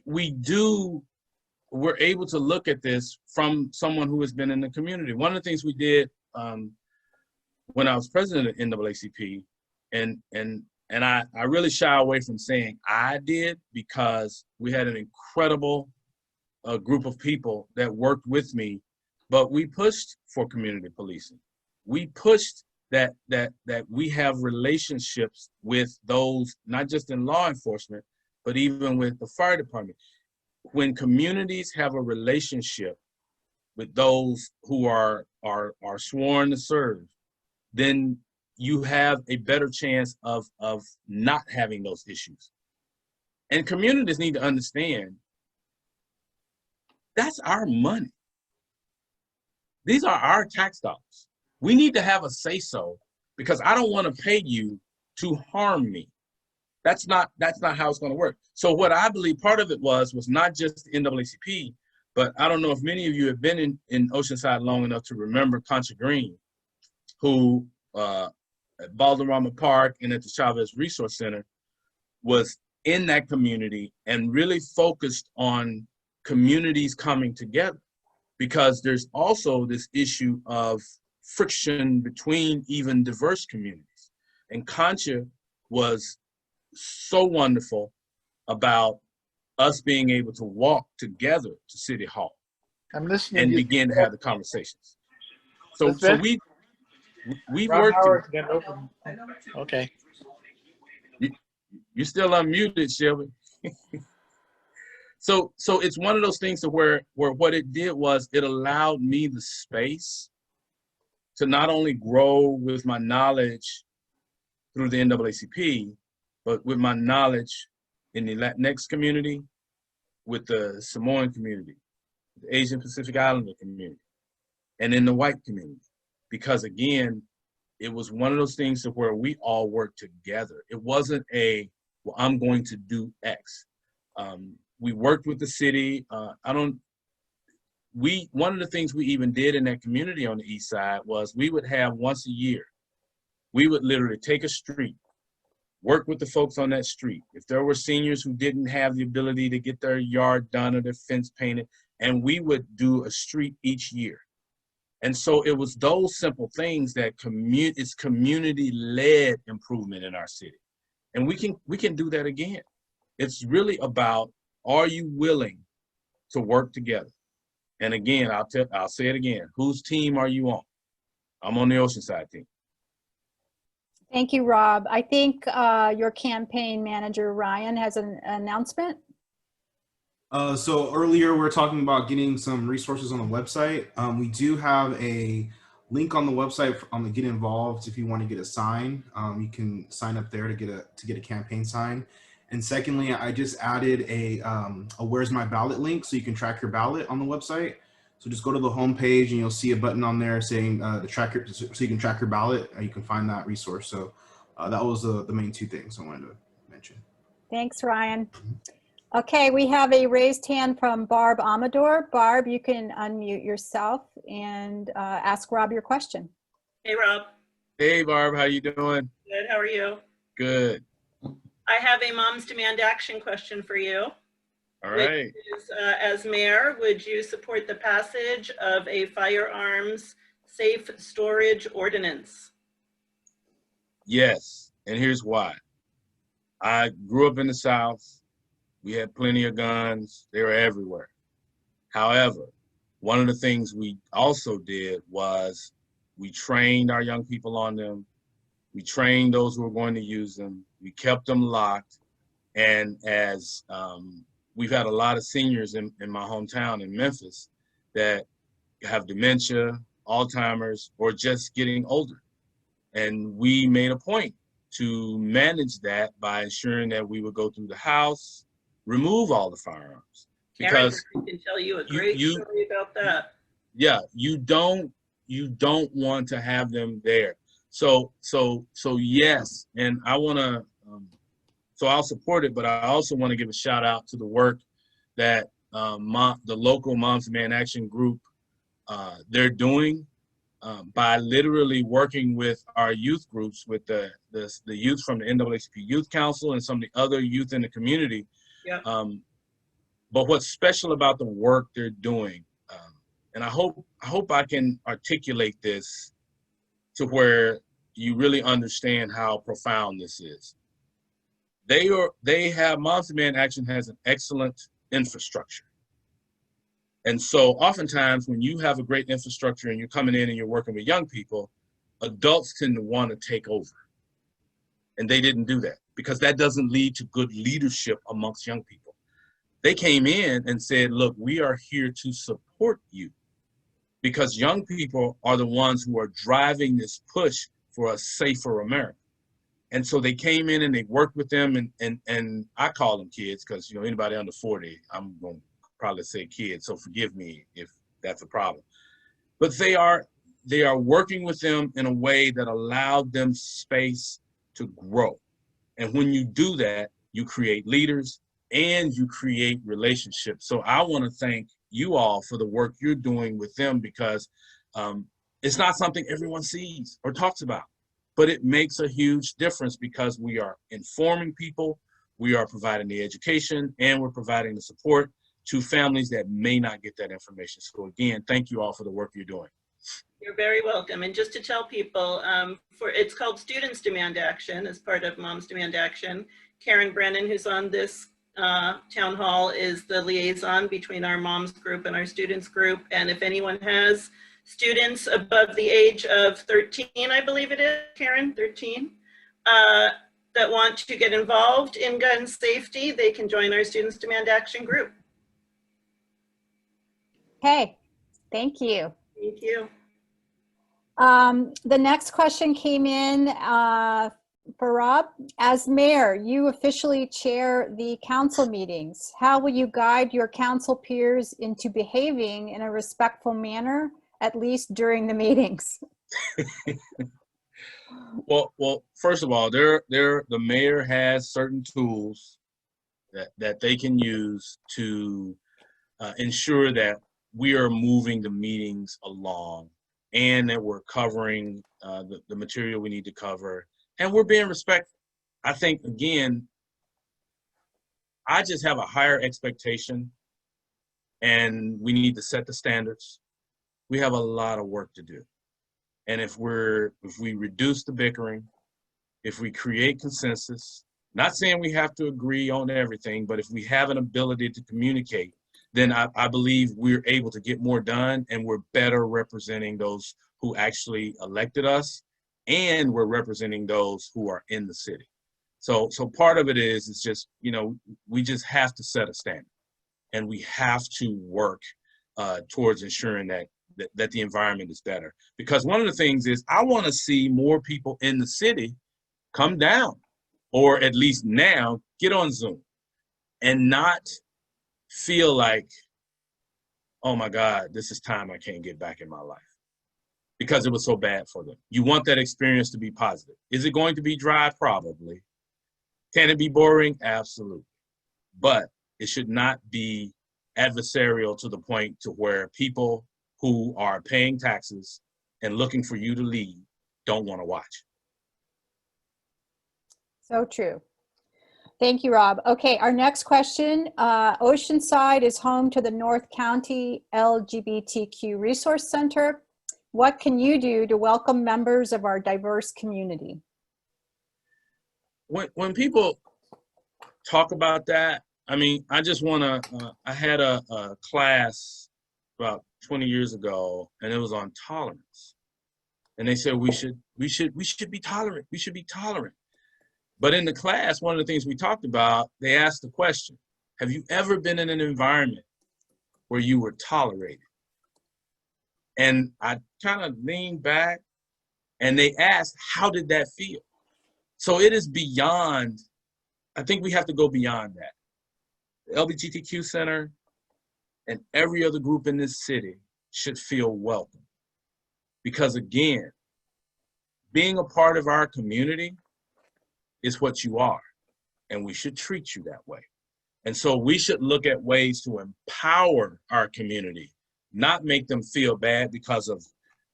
able to look at this from someone who has been in the community. One of the things we did when I was president of NAACP, and I really shy away from saying I did, because we had an incredible group of people that worked with me, but we pushed for community policing. We pushed that we have relationships with those, not just in law enforcement, but even with the fire department. When communities have a relationship with those who are sworn to serve, then you have a better chance of not having those issues. And communities need to understand that's our money. These are our tax dollars. We need to have a say-so, because I don't want to pay you to harm me. That's not how it's going to work. So what I believe part of it was not just the NAACP, but I don't know if many of you have been in Oceanside long enough to remember Concha Green, who at Balderrama Park and at the Chavez Resource Center was in that community and really focused on communities coming together, because there's also this issue of friction between even diverse communities. And Concha was so wonderful about us being able to walk together to City Hall I'm listening. and begin to have the conversations. So we Rob worked. Howard's got open. Okay. You're still unmuted, Shelby. So it's one of those things to where what it did was it allowed me the space to not only grow with my knowledge through the NAACP, but with my knowledge in the Latinx community, with the Samoan community, the Asian Pacific Islander community, and in the white community. Because again, it was one of those things to where we all worked together. It wasn't well, I'm going to do X. We worked with the city. One of the things we even did in that community on the east side was we would have once a year, we would literally take a street, work with the folks on that street. If there were seniors who didn't have the ability to get their yard done or their fence painted, and we would do a street each year. And so it was those simple things that it's community-led improvement in our city. And we can do that again. It's really about, are you willing to work together? And again, I'll say it again. Whose team are you on? I'm on the Oceanside team. Thank you, Rob. I think your campaign manager, Ryan, has an announcement. So earlier we were talking about getting some resources on the website. We do have a link on the website on the Get Involved. If you want to get a sign, you can sign up there to get a campaign sign. And secondly, I just added a Where's My Ballot link, so you can track your ballot on the website. So just go to the home page and you'll see a button on there saying so you can track your ballot. You can find that resource. So that was the main two things I wanted to mention. Thanks, Ryan. Okay, we have a raised hand from Barb Amador. Barb, you can unmute yourself and ask Rob your question. Hey, Rob. Hey, Barb, how you doing? Good, how are you? Good. I have a Moms Demand Action question for you. All right. Is, as mayor, would you support the passage of a firearms safe storage ordinance? Yes, and here's why. I grew up in the South. We had plenty of guns. They were everywhere. However, one of the things we also did was we trained our young people on them. We trained those who were going to use them. We kept them locked. And as we've had a lot of seniors in my hometown in Memphis that have dementia, Alzheimer's, or just getting older. And we made a point to manage that by ensuring that we would go through the house, remove all the firearms. Because Karen can tell you a great story about that. Yeah, you don't want to have them there. So yes, and I want to, so I'll support it, but I also want to give a shout out to the work that the local Moms Demand Action group, they're doing by literally working with our youth groups, with the youth from the NAACP Youth Council and some of the other youth in the community. Yeah. But what's special about the work they're doing, and I hope I can articulate this to where you really understand how profound this is. Moms Demand Action has an excellent infrastructure. And so oftentimes when you have a great infrastructure and you're coming in and you're working with young people, adults tend to want to take over. And they didn't do that because that doesn't lead to good leadership amongst young people. They came in and said, look, we are here to support you, because young people are the ones who are driving this push for a safer America. And so they came in and they worked with them, and I call them kids because, you know, anybody under 40, I'm going to probably say kids, so forgive me if that's a problem. But they are working with them in a way that allowed them space to grow. And when you do that, you create leaders and you create relationships. So I want to thank you all for the work you're doing with them, because it's not something everyone sees or talks about, but it makes a huge difference because we are informing people, we are providing the education, and we're providing the support to families that may not get that information. So again, thank you all for the work you're doing. You're very welcome. And just to tell people, it's called Students Demand Action as part of Moms Demand Action. Karen Brennan, who's on this town hall, is the liaison between our moms group and our students group. And if anyone has students above the age of 13, I believe it is, Karen, 13, that want to get involved in gun safety, they can join our Students Demand Action group. Okay, thank you. Thank you. The next question came in for Rob. As mayor, you officially chair the council meetings. How will you guide your council peers into behaving in a respectful manner, at least during the meetings? Well, first of all, the mayor has certain tools that they can use to ensure that we are moving the meetings along and that we're covering the material we need to cover, and we're being respectful. I think, again, I just have a higher expectation, and we need to set the standards. We have a lot of work to do. And if we reduce the bickering, if we create consensus, not saying we have to agree on everything, but if we have an ability to communicate, then I believe we're able to get more done, and we're better representing those who actually elected us, and we're representing those who are in the city. So part of it is just, you know, we just have to set a standard, and we have to work towards ensuring that the environment is better. Because one of the things is I want to see more people in the city come down, or at least now get on Zoom and not feel like, oh my God, this is time I can't get back in my life because it was so bad for them. You want that experience to be positive. Is it going to be dry? Probably. Can it be boring? Absolutely. But it should not be adversarial to the point to where people who are paying taxes and looking for you to lead don't want to watch. So true. Thank you, Rob. Okay, our next question. Oceanside is home to the North County LGBTQ Resource Center. What can you do to welcome members of our diverse community? when people talk about that, I mean, I just want to, I had a class about 20 years ago, and it was on tolerance. And they said we should be tolerant. We should be tolerant. But in the class, one of the things we talked about, they asked the question, have you ever been in an environment where you were tolerated? And I kind of leaned back, and they asked, how did that feel? So it is beyond, I think we have to go beyond that. The LGBTQ Center and every other group in this city should feel welcome. Because again, being a part of our community is what you are, and we should treat you that way. And so we should look at ways to empower our community, not make them feel bad because of,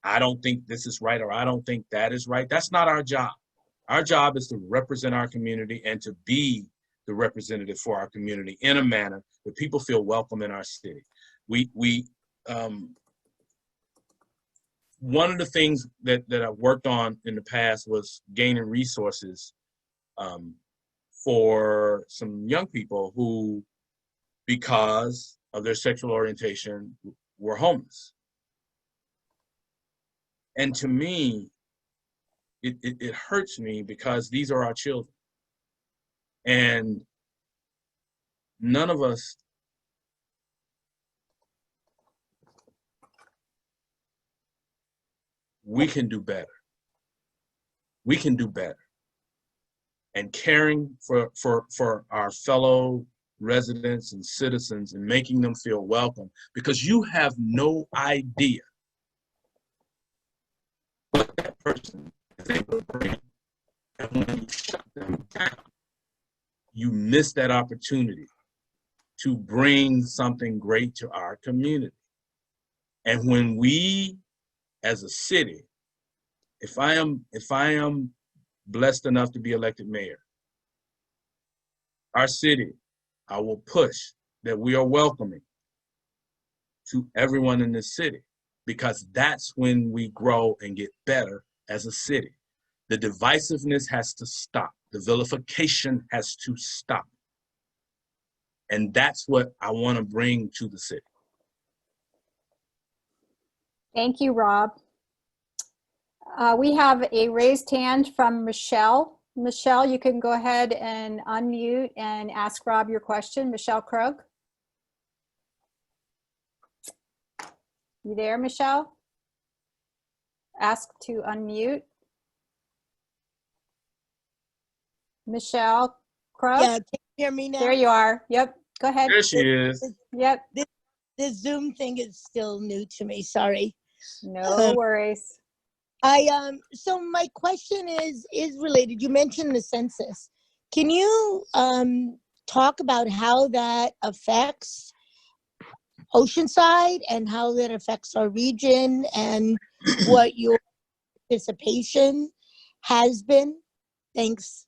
I don't think this is right or I don't think that is right. That's not our job. Our job is to represent our community and to be the representative for our community in a manner that people feel welcome in our city. One of the things that I've worked on in the past was gaining resources for some young people who, because of their sexual orientation, were homeless. And to me, it hurts me because these are our children. And none of us we can do better. We can do better. And caring for our fellow residents and citizens and making them feel welcome, because you have no idea what that person is able to bring. And when you shut them down, you miss that opportunity to bring something great to our community. And when we, as a city, if I am blessed enough to be elected mayor, our city, I will push that we are welcoming to everyone in this city, because that's when we grow and get better as a city. The divisiveness has to stop. The vilification has to stop. And that's what I want to bring to the city. Thank you, Rob. We have a raised hand from Michelle. Michelle, you can go ahead and unmute and ask Rob your question. Michelle Krug. You there, Michelle? Ask to unmute. Michelle Krug? Yeah, can you hear me now? There you are. Yep, go ahead. There she is. Yep. This Zoom thing is still new to me, sorry. No worries. So my question is related. You mentioned the census. Can you talk about how that affects Oceanside and how that affects our region and what your participation has been? Thanks.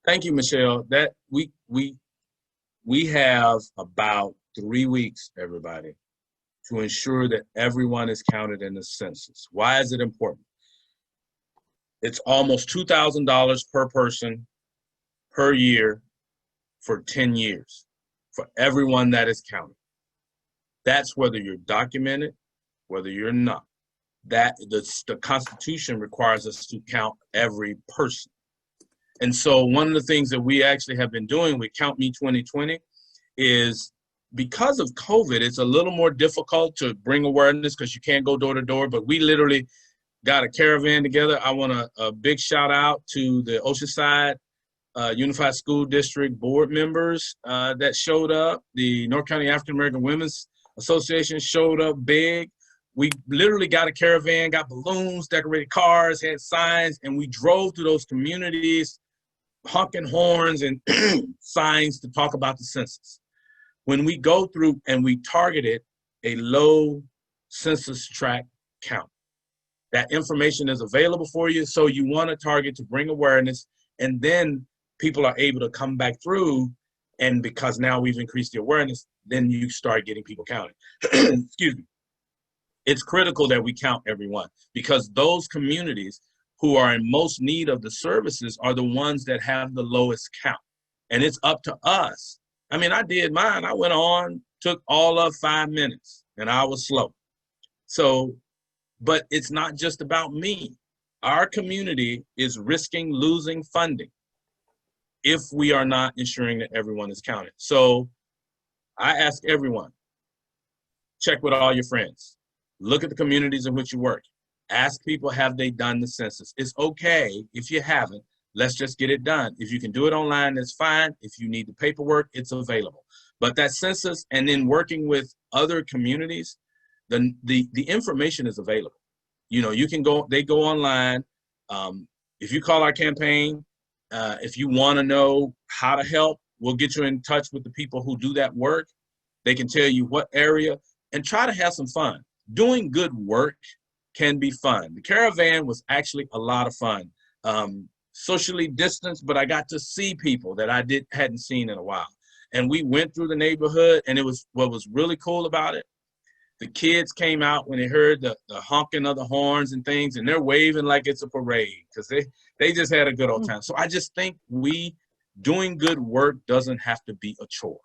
Thank you, Michelle. That we have about 3 weeks, everybody, to ensure that everyone is counted in the census. Why is it important? It's almost $2,000 per person per year for 10 years for everyone that is counted. That's whether you're documented, whether you're not. That the Constitution requires us to count every person. And so one of the things that we actually have been doing with Count Me 2020 is, because of COVID, it's a little more difficult to bring awareness because you can't go door to door, but we literally got a caravan together. I want a big shout out to the Oceanside Unified School District board members that showed up. The North County African American Women's Association showed up big. We literally got a caravan, got balloons, decorated cars, had signs, and we drove through those communities, honking horns and signs to talk about the census. When we go through and we targeted a low census tract count, that information is available for you. So you want to target to bring awareness, and then people are able to come back through. And because now we've increased the awareness, then you start getting people counted. Excuse me. It's critical that we count everyone, because those communities who are in most need of the services are the ones that have the lowest count. And it's up to us. I mean, I did mine. I went on, took all of 5 minutes, and I was slow. So, but it's not just about me. Our community is risking losing funding if we are not ensuring that everyone is counted. So I ask everyone, check with all your friends. Look at the communities in which you work. Ask people, have they done the census? It's okay if you haven't. Let's just get it done. If you can do it online, that's fine. If you need the paperwork, it's available. But that census and then working with other communities, the information is available. You know, you can go, they go online. If you call our campaign, if you want to know how to help, we'll get you in touch with the people who do that work. They can tell you what area, and try to have some fun. Doing good work can be fun. The caravan was actually a lot of fun. Socially distanced, but I got to see people that I hadn't seen in a while. And we went through the neighborhood, and it was, what was really cool about it, the kids came out when they heard the honking of the horns and things, and they're waving like it's a parade because they just had a good old time. So I just think doing good work doesn't have to be a chore.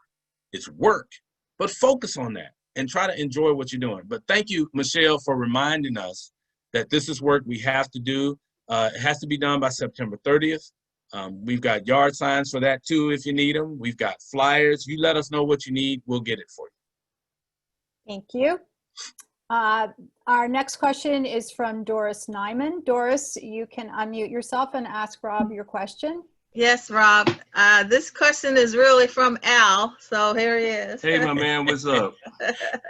It's work, but focus on that and try to enjoy what you're doing. But thank you, Michelle, for reminding us that this is work we have to do. It has to be done by September 30th. We've got yard signs for that too if you need them. We've got flyers. You let us know what you need, we'll get it for you. Thank you. Our next question is from Doris Nyman. Doris, you can unmute yourself and ask Rob your question. Yes, Rob. This question is really from Al, so here he is. Hey, my man, what's up?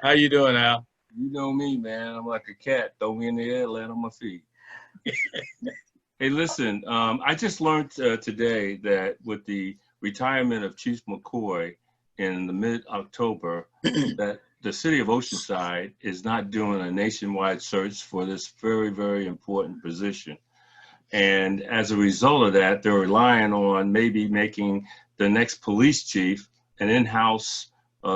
How you doing, Al? You know me, man. I'm like a cat. Throw me in the air, land on my feet. Hey, listen, I just learned today that with the retirement of Chief McCoy in the mid-October, that the city of Oceanside is not doing a nationwide search for this very, very important position. And as a result of that, they're relying on maybe making the next police chief an in-house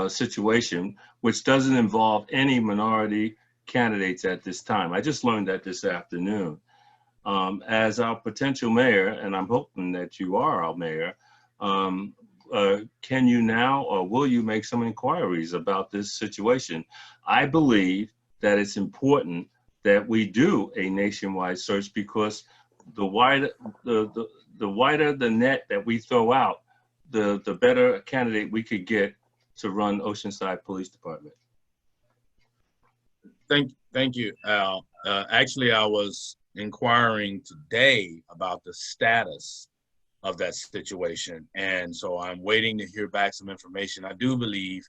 situation, which doesn't involve any minority candidates at this time. I just learned that this afternoon. As our potential mayor, and I'm hoping that you are our mayor, can you now or will you make some inquiries about this situation? I believe that it's important that we do a nationwide search because the wider the net that we throw out, the better candidate we could get to run Oceanside Police Department. Thank you, Al. Actually, I was inquiring today about the status of that situation, and so I'm waiting to hear back some information. I do believe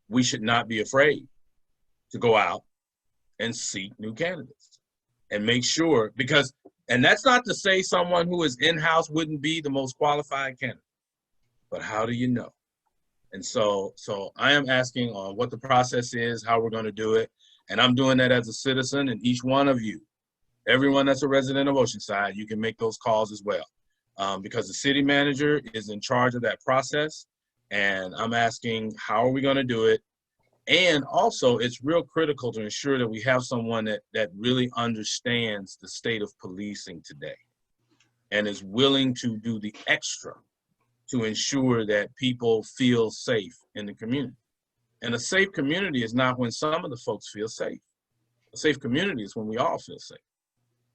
we should not be afraid to go out and seek new candidates and make sure, because, and that's not to say someone who is in-house wouldn't be the most qualified candidate, but how do you know? And so I am asking on what the process is, how we're going to do it, and I'm doing that as a citizen, and each one of you, everyone that's a resident of Oceanside, you can make those calls as well. Because the city manager is in charge of that process, and I'm asking, how are we going to do it? And also, it's real critical to ensure that we have someone that really understands the state of policing today and is willing to do the extra to ensure that people feel safe in the community. And a safe community is not when some of the folks feel safe. A safe community is when we all feel safe.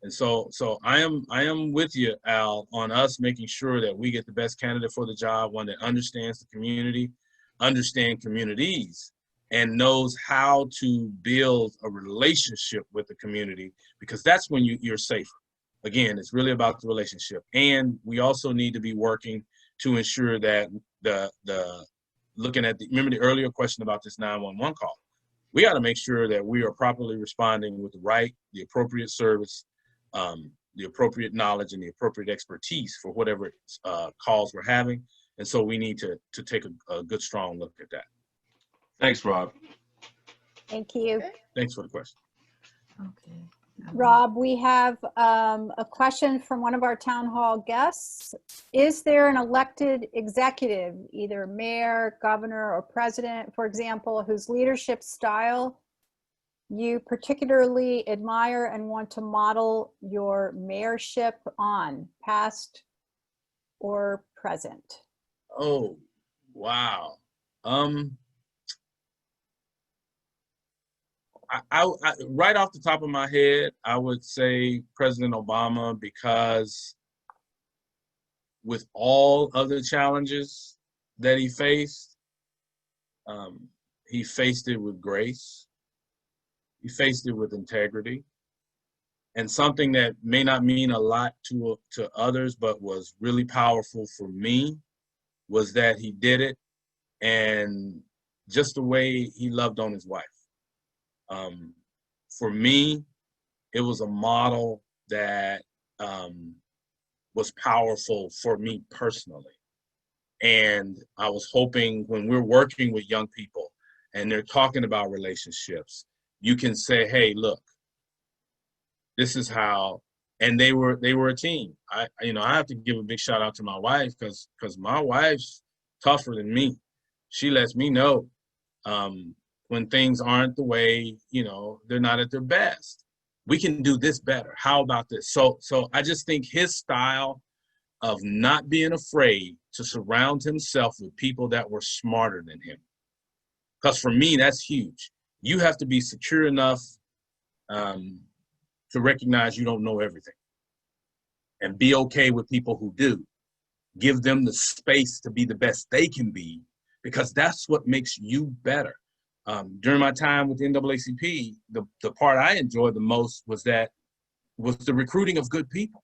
And so I am with you, Al, on us making sure that we get the best candidate for the job, one that understands the community, understands communities, and knows how to build a relationship with the community, because that's when you're safer. Again, it's really about the relationship. And we also need to be working to ensure that remember the earlier question about this 911 call, we got to make sure that we are properly responding with the appropriate service, the appropriate knowledge, and the appropriate expertise for whatever calls we're having. And so we need to take a good, strong look at that. Thanks, Rob. Thank you. Thanks for the question. Okay. Rob, we have a question from one of our town hall guests. Is there an elected executive, either mayor, governor, or president, for example, whose leadership style you particularly admire and want to model your mayorship on, past or present? Oh, wow. Right off the top of my head, I would say President Obama, because with all other challenges that he faced it with grace. He faced it with integrity. And something that may not mean a lot to others, but was really powerful for me, was that he did it, and just the way he loved on his wife. For me, it was a model that was powerful for me personally. And I was hoping when we're working with young people and they're talking about relationships, you can say, hey, look, this is how, and they were a team. I have to give a big shout out to my wife, because my wife's tougher than me. She lets me know when things aren't the way, they're not at their best. We can do this better. How about this? So I just think his style of not being afraid to surround himself with people that were smarter than him. Because for me, that's huge. You have to be secure enough to recognize you don't know everything, and be okay with people who do. Give them the space to be the best they can be, because that's what makes you better. During my time with the NAACP, the part I enjoyed the most was the recruiting of good people,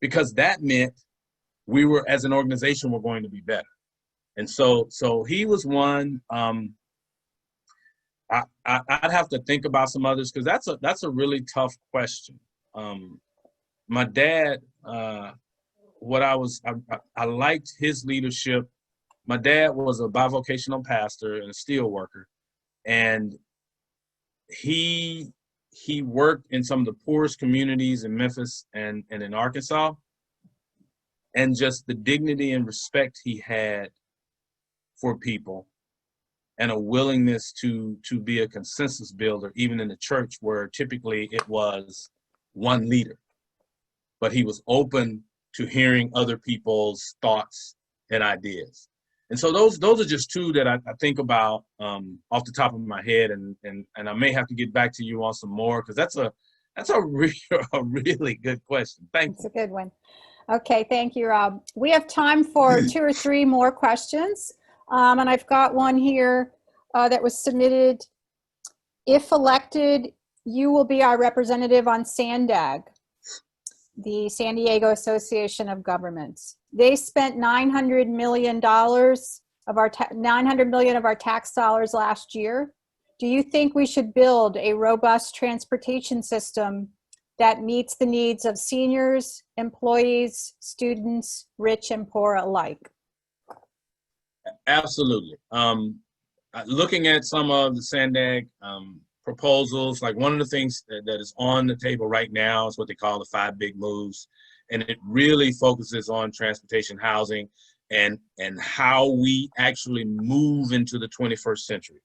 because that meant we were, as an organization, we're going to be better. And so he was one. I'd have to think about some others, because that's a really tough question. My dad, I liked his leadership. My dad was a bivocational pastor and a steel worker, and he worked in some of the poorest communities in Memphis and in Arkansas. And just the dignity and respect he had for people, and a willingness to be a consensus builder, even in the church, where typically it was one leader. But he was open to hearing other people's thoughts and ideas. And so those are just two that I think about off the top of my head, and I may have to get back to you on some more, because that's a really good question. Thank you. It's a good one. Okay, thank you, Rob. We have time for 2 or 3 more questions. And I've got one here that was submitted. If elected, you will be our representative on SANDAG, the San Diego Association of Governments. They spent $900 million of our $900 million of our tax dollars last year. Do you think we should build a robust transportation system that meets the needs of seniors, employees, students, rich and poor alike? Absolutely. Looking at some of the SANDAG proposals, like one of the things that is on the table right now is what they call the 5 big moves. And it really focuses on transportation, housing, and how we actually move into the 21st century.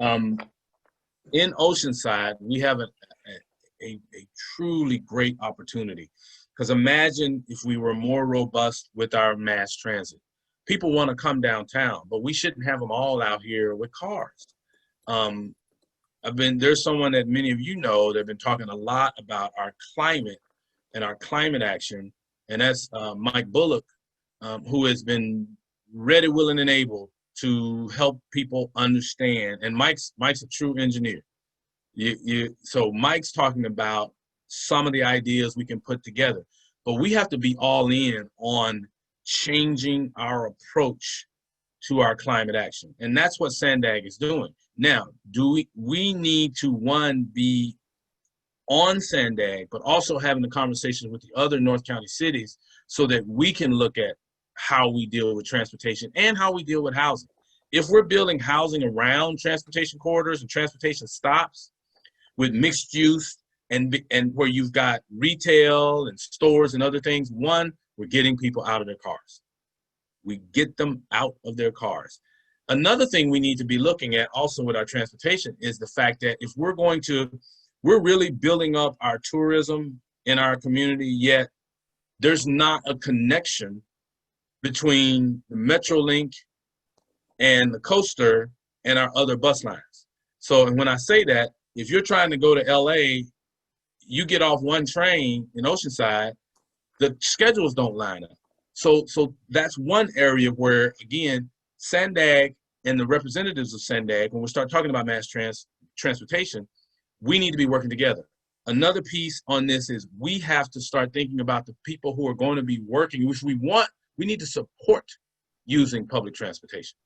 In Oceanside, we have a truly great opportunity, because imagine if we were more robust with our mass transit. People want to come downtown, but we shouldn't have them all out here with cars. There's someone that many of you know, they've been talking a lot about our climate and our climate action, and that's Mike Bullock, who has been ready, willing, and able to help people understand. And Mike's a true engineer. So Mike's talking about some of the ideas we can put together, but we have to be all in on changing our approach to our climate action. And that's what SANDAG is doing. Now, we need to, one, be on SANDAG, but also having the conversations with the other North County cities, so that we can look at how we deal with transportation and how we deal with housing. If we're building housing around transportation corridors and transportation stops with mixed use, and where you've got retail and stores and other things, one, we're getting people out of their cars. We get them out of their cars. Another thing we need to be looking at also with our transportation is the fact that if we're really building up our tourism in our community, yet there's not a connection between the Metrolink and the coaster and our other bus lines. So, and when I say that, if you're trying to go to LA, you get off one train in Oceanside, the schedules don't line up. So that's one area where, again, Sandag and the representatives of Sandag, when we start talking about mass transportation, we need to be working together. Another piece on this is we have to start thinking about the people who are going to be working, which we need to support using public transportation.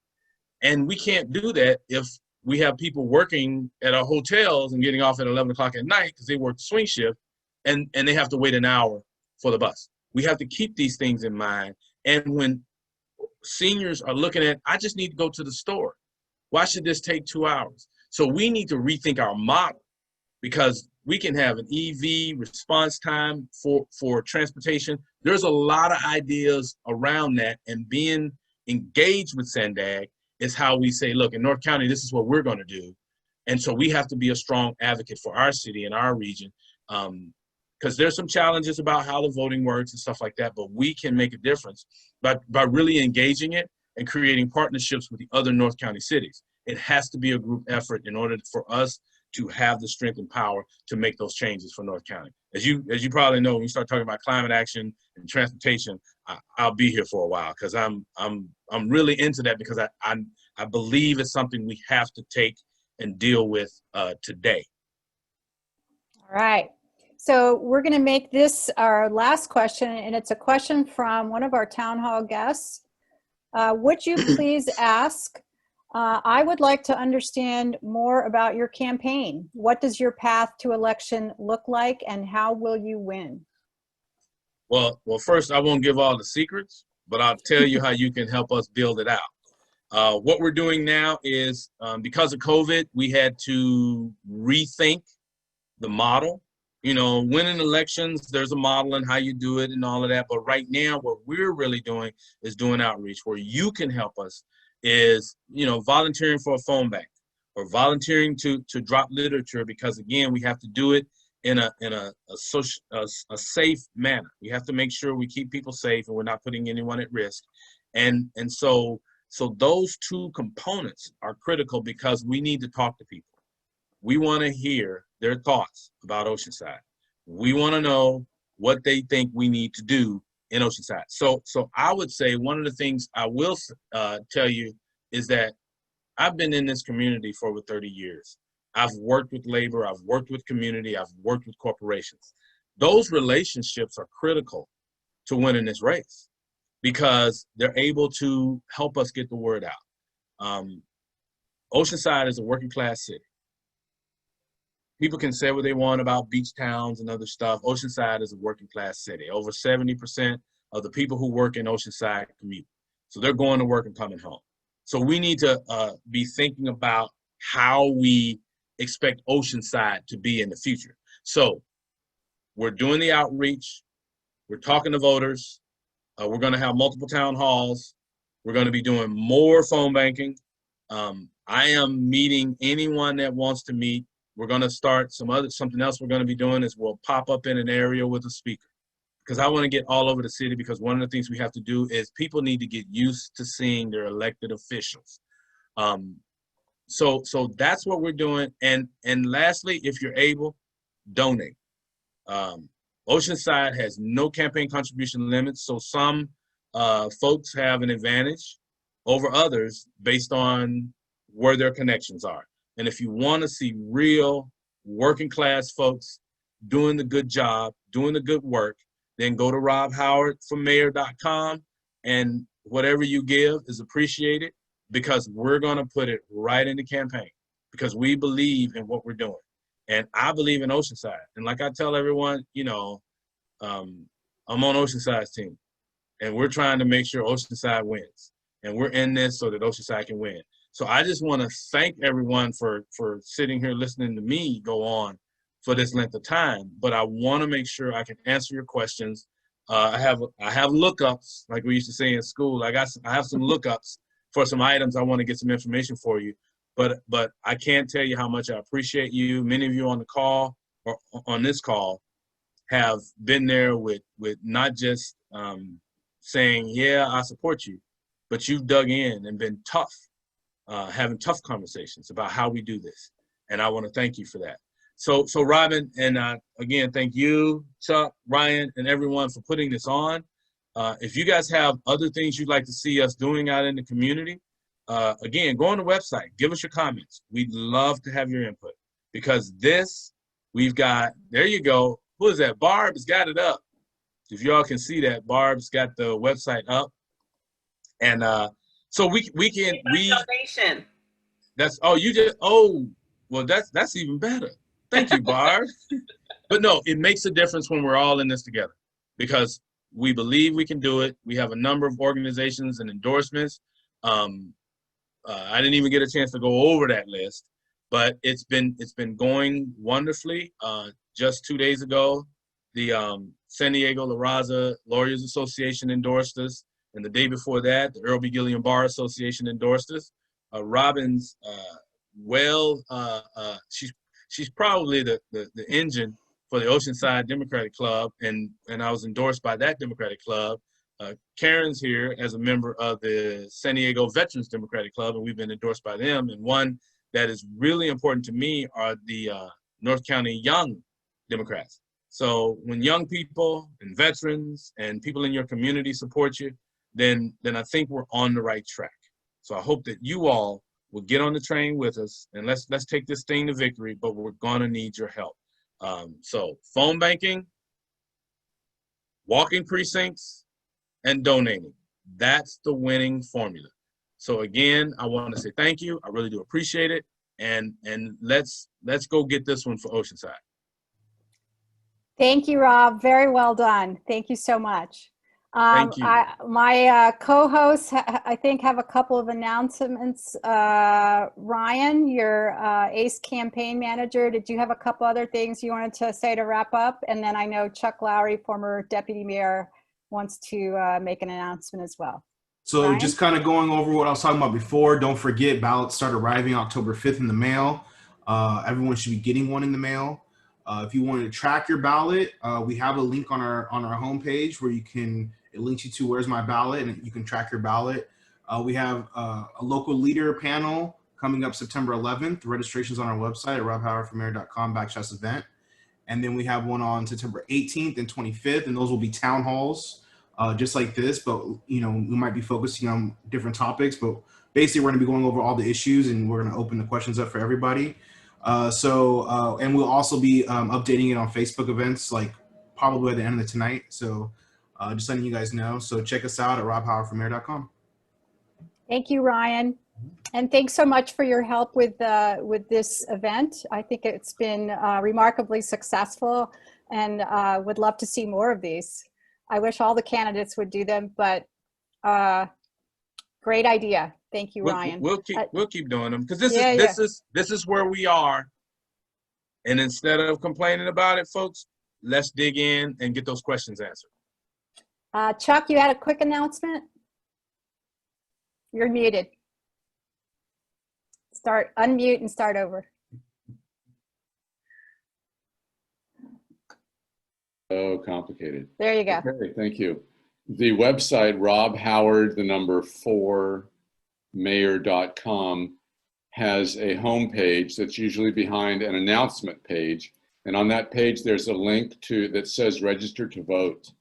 And we can't do that if we have people working at our hotels and getting off at 11 o'clock at night because they work the swing shift and they have to wait an hour for the bus. We have to keep these things in mind. And when seniors are looking at, I just need to go to the store. Why should this take 2 hours? So we need to rethink our model, because we can have an EV response time for transportation. There's a lot of ideas around that, and being engaged with Sandag is how we say, look, in North County, this is what we're going to do. And so we have to be a strong advocate for our city and our region, because there's some challenges about how the voting works and stuff like that, but we can make a difference by really engaging it and creating partnerships with the other North County cities. It has to be a group effort in order for us to have the strength and power to make those changes for North County. As you probably know, when you start talking about climate action and transportation, I'll be here for a while, because I'm really into that, because I believe it's something we have to take and deal with today. All right. So we're going to make this our last question, and it's a question from one of our town hall guests. Would you please ask, I would like to understand more about your campaign. What does your path to election look like, and how will you win? Well, first, I won't give all the secrets, but I'll tell you how you can help us build it out. What we're doing now is, because of COVID, we had to rethink the model. You know, winning elections, there's a model and how you do it and all of that. But right now, what we're really doing is doing outreach. Where you can help us is, you know, volunteering for a phone bank, or volunteering to drop literature, because again, we have to do it in a safe manner. We have to make sure we keep people safe and we're not putting anyone at risk. And so those two components are critical, because we need to talk to people. We want to hear their thoughts about Oceanside. We want to know what they think we need to do in Oceanside. So I would say one of the things I will tell you is that I've been in this community for over 30 years. I've worked with labor, I've worked with community, I've worked with corporations. Those relationships are critical to winning this race, because they're able to help us get the word out. Oceanside is a working class city. People can say what they want about beach towns and other stuff. Oceanside is a working class city. Over 70% of the people who work in Oceanside commute. So they're going to work and coming home. So we need to be thinking about how we expect Oceanside to be in the future. So we're doing the outreach. We're talking to voters. We're going to have multiple town halls. We're going to be doing more phone banking. I am meeting anyone that wants to meet. We're going to start something else we're going to be doing is we'll pop up in an area with a speaker, because I want to get all over the city, because one of the things we have to do is people need to get used to seeing their elected officials. So that's what we're doing. And lastly, if you're able, donate. Oceanside has no campaign contribution limits, so some folks have an advantage over others based on where their connections are. And if you want to see real working class folks doing the good job, doing the good work, then go to robhowardformayor.com, and whatever you give is appreciated, because we're going to put it right in the campaign, because we believe in what we're doing. And I believe in Oceanside. And like I tell everyone, you know, I'm on Oceanside's team, and we're trying to make sure Oceanside wins. And we're in this so that Oceanside can win. So I just want to thank everyone for sitting here listening to me go on for this length of time. But I want to make sure I can answer your questions. I have lookups, like we used to say in school. I have some lookups for some items. I want to get some information for you, but I can't tell you how much I appreciate you. Many of you on the call or on this call have been there with not just saying, yeah, I support you, but you've dug in and been tough, having tough conversations about how we do this. And I want to thank you for that. So Robyn, and again, thank you, Chuck, Ryan, and everyone for putting this on. If you guys have other things you'd like to see us doing out in the community, again, go on the website, give us your comments. We'd love to have your input, because this, we've got, there you go. Who is that? Barb's got it up. If y'all can see that, Barb's got the website up. And so we can, Donation. that's, oh, you just, oh, well, that's even better. Thank you, Barb. But no, it makes a difference when we're all in this together, because we believe we can do it. We have a number of organizations and endorsements. I didn't even get a chance to go over that list, but it's been going wonderfully. Just 2 days ago, the San Diego La Raza Lawyers Association endorsed us, and the day before that, the Earl B. Gilliam Bar Association endorsed us. Robyn's she's probably the engine for the Oceanside Democratic Club, and I was endorsed by that Democratic Club. Karen's here as a member of the San Diego Veterans Democratic Club, and we've been endorsed by them. And one that is really important to me are the North County Young Democrats. So when young people and veterans and people in your community support you, then I think we're on the right track. So I hope that you all will get on the train with us, and let's take this thing to victory, but we're gonna need your help. So phone banking, walking precincts, and donating. That's the winning formula. So again, I want to say thank you. I really do appreciate it. And let's go get this one for Oceanside. Thank you, Rob. Very well done. Thank you so much. Thank you. My co-hosts, I think, have a couple of announcements. Ryan, your ACE campaign manager, did you have a couple other things you wanted to say to wrap up? And then I know Chuck Lowry, former deputy mayor, wants to make an announcement as well. So Ryan? just kind of going over what I was talking about before, don't forget, ballots start arriving October 5th in the mail. Everyone should be getting one in the mail. If you want to track your ballot, we have a link on our homepage where it links you to Where's My Ballot, and you can track your ballot. We have a local leader panel coming up September 11th. The registration's on our website at robhowardformayor.com/event. And then we have one on September 18th and 25th, and those will be town halls, just like this, but we might be focusing on different topics, but basically we're going to be going over all the issues, and we're going to open the questions up for everybody. And we'll also be updating it on Facebook events, like probably by the end of tonight. So just letting you guys know. So check us out at robhowardformayor.com. Thank you, Ryan. And thanks so much for your help with this event. I think it's been remarkably successful, and would love to see more of these. I wish all the candidates would do them, but great idea. Thank you, Ryan. We'll keep doing them, because this is where we are. And instead of complaining about it, folks, let's dig in and get those questions answered. Chuck, you had a quick announcement? You're muted. Unmute and start over. So complicated. There you go. Okay, thank you. The website, robhoward4mayor.com, has a homepage that's usually behind an announcement page. And on that page, there's a link that says register to vote.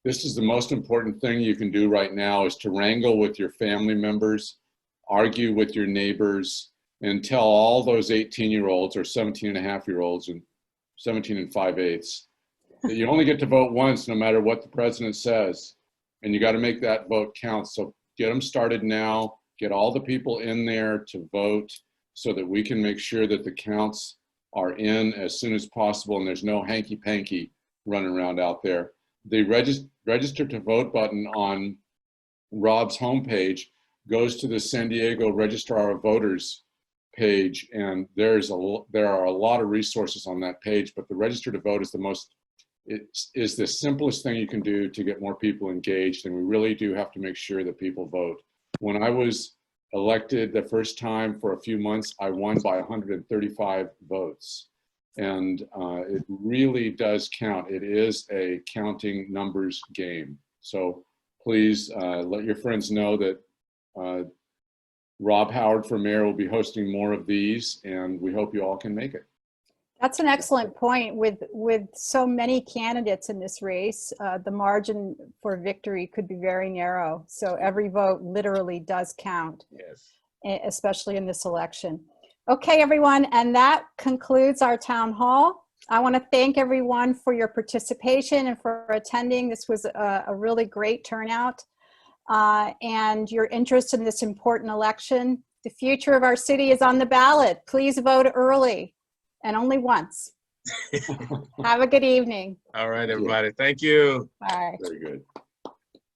This is the most important thing you can do right now, is to wrangle with your family members, argue with your neighbors, and tell all those 18-year-olds or 17-and-a-half-year-olds and 17 5/8 that you only get to vote once, no matter what the president says. And you got to make that vote count. So get them started now, get all the people in there to vote, so that we can make sure that the counts are in as soon as possible and there's no hanky-panky running around out there. The register to vote button on Rob's homepage goes to the San Diego Registrar of Voters page, and there are a lot of resources on that page, but the register to vote is the simplest thing you can do to get more people engaged, and we really do have to make sure that people vote. When I was elected the first time for a few months, I won by 135 votes. And it really does count. It is a counting numbers game. So please let your friends know that Rob Howard for mayor will be hosting more of these, and we hope you all can make it. That's an excellent point. With so many candidates in this race, the margin for victory could be very narrow. So every vote literally does count, Yes. especially in this election. Okay, everyone, and that concludes our town hall. I want to thank everyone for your participation and for attending. This was a really great turnout and your interest in this important election. The future of our city is on the ballot. Please vote early and only once. Have a good evening. All right, everybody. Thank you. Bye. Very good.